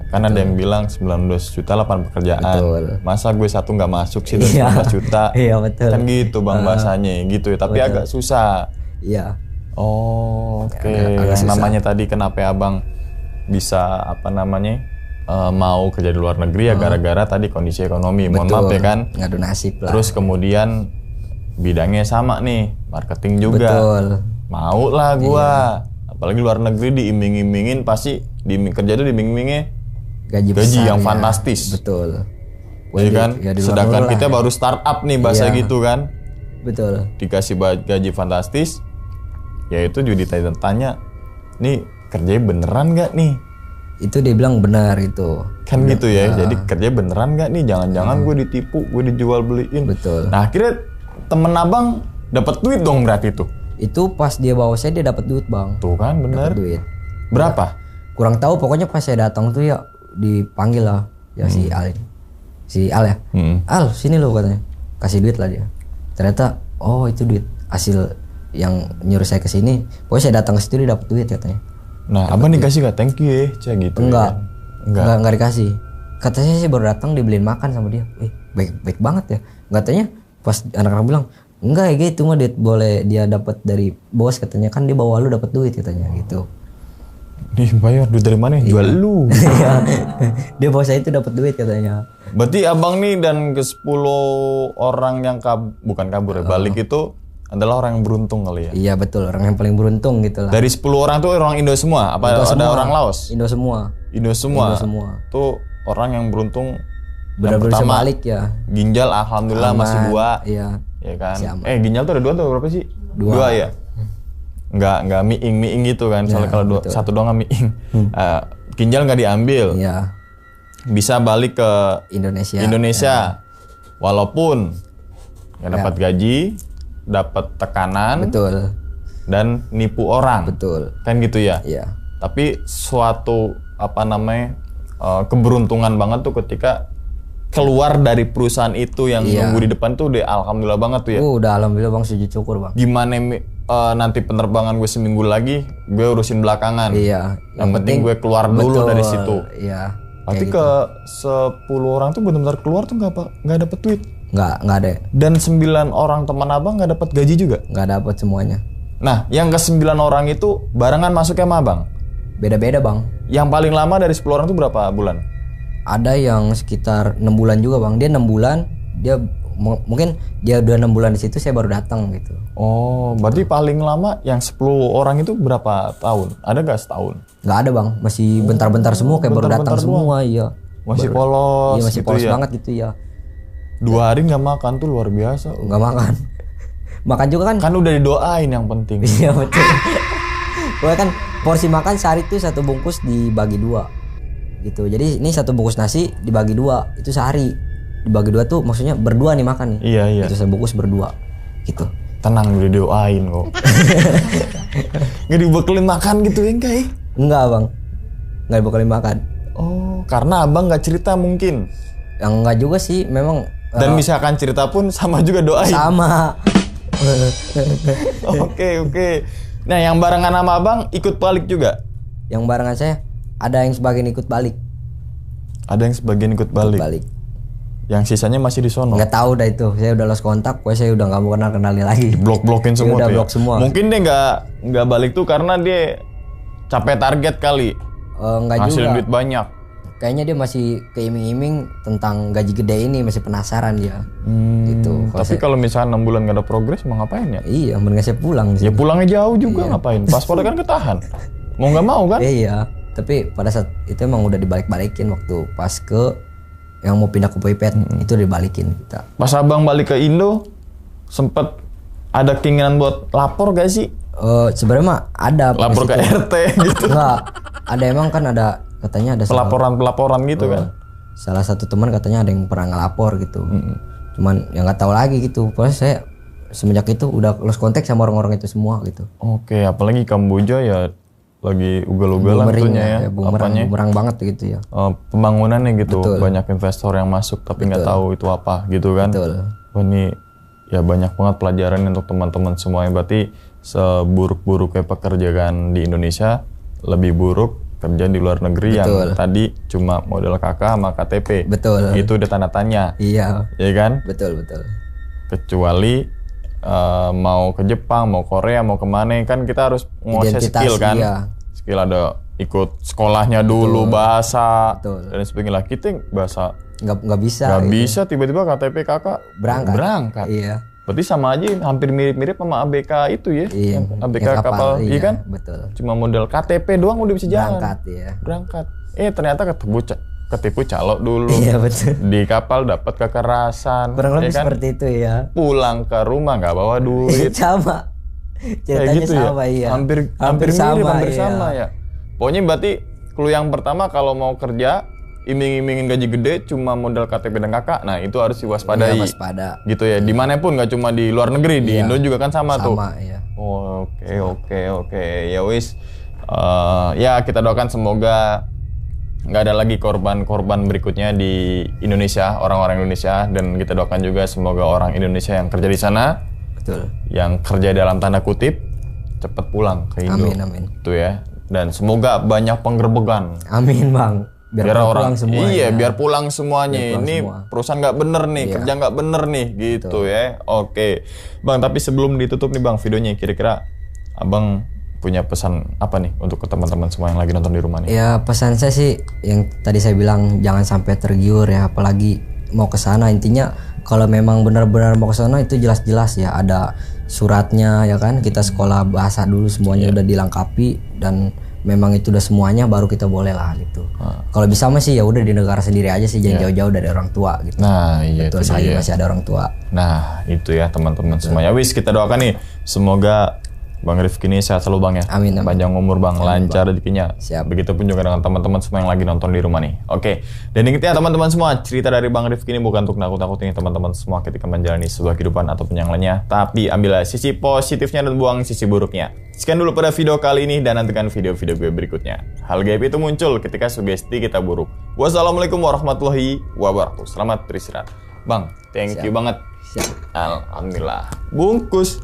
Karena ada yang bilang 19 juta lapangan pekerjaan. Betul. Masa gue satu nggak masuk sih dari 19 juta. Iya, betul. Kan gitu bang bahasanya gitu ya. Tapi agak susah. Iya. Oh, oke. Agak Yang susah. namanya tadi kenapa abang bisa mau kerja di luar negeri ya gara-gara tadi kondisi ekonomi. Mohon maaf ya kan. Ngadu nasib lah. Terus kemudian bidangnya sama nih, marketing juga. Betul. Mau lah gua. Apalagi luar negeri diiming-imingin, pasti kerja tuh diiming-imingnya gaji yang ya. fantastis. Betul. Iya kan? Ya, di luar Sedangkan lah. kita baru startup nih bahasa gitu kan. Betul. Dikasih gaji fantastis, ya itu juga ditanya, nih kerjanya beneran nggak nih? Itu dia bilang benar itu. Kan gitu ya, jadi kerja beneran nggak nih? Jangan-jangan gue ditipu, gue dijual beliin. Betul. Nah akhirnya temen abang dapat duit dong berarti itu. Itu pas dia bawa saya dia dapat duit bang. Tuh kan bener. Dapat duit. Berapa? Kurang tahu, pokoknya pas saya datang tuh ya dipanggil lah ya si Al. Si Al ya. Al sini lo katanya. Kasih duit lah dia. Ternyata oh itu duit hasil yang nyuruh saya ke sini. Pokoknya saya datang ke situ dia dapat duit katanya. Nah, abang dikasih gak? Thank you ya, cek gitu. Enggak. Ya. Enggak dikasih. Katanya sih baru datang dibeliin makan sama dia. Baik banget ya. Katanya pas anak-anak bilang, enggak ya gitu mah duit boleh dia dapat dari bos katanya, kan dia bawa lu dapat duit katanya gitu. Nih bayar duit dari mana? Jual lu. Iya. Dia bawa saya itu dapat duit katanya. Berarti abang nih dan ke 10 orang yang bukan kabur ya, balik itu adalah orang yang beruntung kali ya? Iya betul, orang yang paling beruntung gitu lah. Dari 10 orang tuh orang Indo semua? Apa Indo ada semua. orang Laos? Indo semua. Indo semua? Indo semua. Tuh orang yang beruntung. Benar-benar bisa balik ya. Ginjal alhamdulillah Aman, masih 2. Iya. Ya kan? Masih aman. Ginjal tuh ada 2 tuh berapa sih? 2 ya? Nggak miing gitu kan? Soalnya kalau satu doang nggak miing. Ginjal nggak diambil. Iya. Bisa balik ke Indonesia. Walaupun nggak dapat gaji, dapat tekanan, Betul. dan nipu orang, Betul. kan gitu ya. Iya. Tapi suatu keberuntungan banget tuh ketika keluar dari perusahaan itu yang nunggu di depan tuh udah alhamdulillah banget tuh ya. Udah alhamdulillah bang, sujud syukur bang. Gimana nanti penerbangan gue seminggu lagi, gue urusin belakangan. Iya. Yang penting gue keluar dulu dari situ. Iya. Berarti ke 10 orang tuh benar-benar keluar tuh nggak dapet duit. Nggak ada. Dan 9 orang teman abang nggak dapat gaji juga. Nggak dapat semuanya. Nah, yang ke 9 orang itu barengan masuknya sama abang. Beda-beda bang. Yang paling lama dari 10 orang itu berapa bulan? Ada yang sekitar 6 bulan juga bang. Dia 6 bulan. Dia mungkin dia udah 6 bulan di situ, saya baru datang gitu. Oh, berarti paling lama yang 10 orang itu berapa tahun? Ada nggak setahun? Nggak ada bang. Masih bentar-bentar semua, kayak baru datang semua. Iya. Masih polos. Iya masih gitu polos ya? banget gitu ya. 2 hari nggak makan tuh luar biasa. Nggak makan. Makan juga kan? Kan udah didoain yang penting. Iya betul. Pokoknya kan porsi makan sehari itu 1 bungkus dibagi 2 gitu. Jadi ini 1 bungkus nasi dibagi 2 itu sehari. Dibagi 2 tuh maksudnya berdua nih makan nih. Iya. Itu 1 bungkus berdua gitu. Tenang, udah didoain kok. Nggak dibekelin makan gitu ya enggak ya? Enggak bang. Nggak dibekelin makan. Oh, karena abang nggak cerita mungkin. Yang enggak juga sih memang. Dan misalkan cerita pun sama juga doain. Sama. Oke. Nah, yang barengan sama abang ikut balik juga? Yang barengan saya ada yang sebagian ikut balik. Ada yang sebagian ikut balik. Yang sisanya masih di sono. Nggak tahu dah itu. Saya udah lost kontak, pokoknya saya udah nggak mau kenal-kenalin lagi. Blok-blokin semua udah tuh. blok semua. Mungkin dia nggak balik tuh karena dia capek target kali. Nggak Hasilin juga. duit banyak. Kayaknya dia masih keiming-iming tentang gaji gede ini, masih penasaran dia. Gitu. Tapi kalau misalnya 6 bulan nggak ada progres, mau ngapain ya? Iya, mendingan saya pulang sih. Ya pulangnya jauh juga ngapain? Paspornya kan ketahan. Mau nggak mau kan? Iya. Tapi pada saat itu emang udah dibalik-balikin waktu pas ke yang mau pindah ke Poipet itu dibalikin kita. Pas abang balik ke Indo, sempet ada keinginan buat lapor gak sih? Sebenarnya mah ada. Lapor ke RT gitu. Enggak. Ada emang kan ada katanya ada Pelaporan gitu kan? salah satu teman katanya ada yang pernah ngelapor gitu. Cuman yang nggak tahu lagi gitu. Pokoknya saya semenjak itu udah lost contact sama orang-orang itu semua gitu. Oke, apalagi Kamboja ya lagi ugal-ugalan tentunya ya. Bumerang banget gitu ya. Pembangunannya gitu. Betul. Banyak investor yang masuk tapi nggak tahu itu apa gitu kan. Betul. Wah, ini ya banyak banget pelajaran untuk teman-teman semuanya. Berarti seburuk-buruknya pekerjaan di Indonesia, lebih buruk kerja di luar negeri. Yang tadi cuma modal KK sama KTP. Betul. Itu udah tanda tanya. Iya. Iya kan? Betul. Kecuali mau ke Jepang, mau Korea, mau kemana kan kita harus menguasai skill kan. Iya. Skill ada ikut sekolahnya dulu, bahasa dan sebagainya. Lah kita bahasa nggak bisa. Nggak bisa tiba-tiba KTP kakak berangkat. Iya. Berarti sama aja hampir mirip-mirip sama ABK itu ya. Iya. ABK kapal, iya kan? Betul. Cuma model KTP doang udah bisa jalan. Berangkat. Ternyata ketipu calo dulu. Iya betul. Di kapal dapat kekerasan. Kurang lebih kan? seperti itu ya. Pulang ke rumah nggak bawa duit. Sama. Ceritanya gitu sama ya? iya. Hampir sama ya. Pokoknya berarti clue yang pertama kalau mau kerja iming-imingin gaji gede cuma modal KTP dan kakak, nah itu harus diwaspadai. Iya, waspada. Gitu ya, dimanapun nggak cuma di luar negeri, di Indo juga kan sama tuh. Sama, iya. Oh, oke. Ya wis, ya kita doakan semoga nggak ada lagi korban-korban berikutnya di Indonesia, orang-orang Indonesia, dan kita doakan juga semoga orang Indonesia yang kerja di sana, betul, yang kerja dalam tanda kutip, cepat pulang ke Indo. Amin. Itu ya, dan semoga banyak penggerbegan. Amin bang. Biar orang pulang semua. Iya, biar pulang semuanya. Biar pulang ini semua. perusahaan nggak bener nih, kerja nggak bener nih, gitu ya. Oke, bang. Tapi sebelum ditutup nih bang, videonya kira-kira abang punya pesan apa nih untuk ke teman-teman semua yang lagi nonton di rumah nih? Ya pesan saya sih yang tadi saya bilang jangan sampai tergiur ya, apalagi mau ke sana. Intinya kalau memang benar-benar mau ke sana itu jelas-jelas ya ada suratnya ya kan. Kita sekolah bahasa dulu semuanya udah dilengkapi dan memang itu udah semuanya baru kita boleh lah gitu. Kalau bisa mah sih ya udah di negara sendiri aja sih, jangan jauh-jauh dari orang tua gitu. Nah, iya betul, saya masih ada orang tua. Nah, itu ya teman-teman semuanya. Wis kita doakan nih semoga Bang Rifki ini sehat selalu bang ya. Amin. Panjang umur bang, lancar rezekinya. Siap. Begitupun juga dengan teman-teman semua yang lagi nonton di rumah nih. Oke. Dan ingat ya teman-teman semua, cerita dari Bang Rifki ini bukan untuk nakut-nakutin teman-teman semua ketika menjalani sebuah kehidupan ataupun yang lainnya. Tapi ambillah sisi positifnya dan buang sisi buruknya. Sekian dulu pada video kali ini dan nantikan video-video gue berikutnya. Hal gaib itu muncul ketika sugesti kita buruk. Wassalamualaikum warahmatullahi wabarakatuh. Selamat beristirahat. Bang, thank you banget. Siap. Alhamdulillah. Bungkus.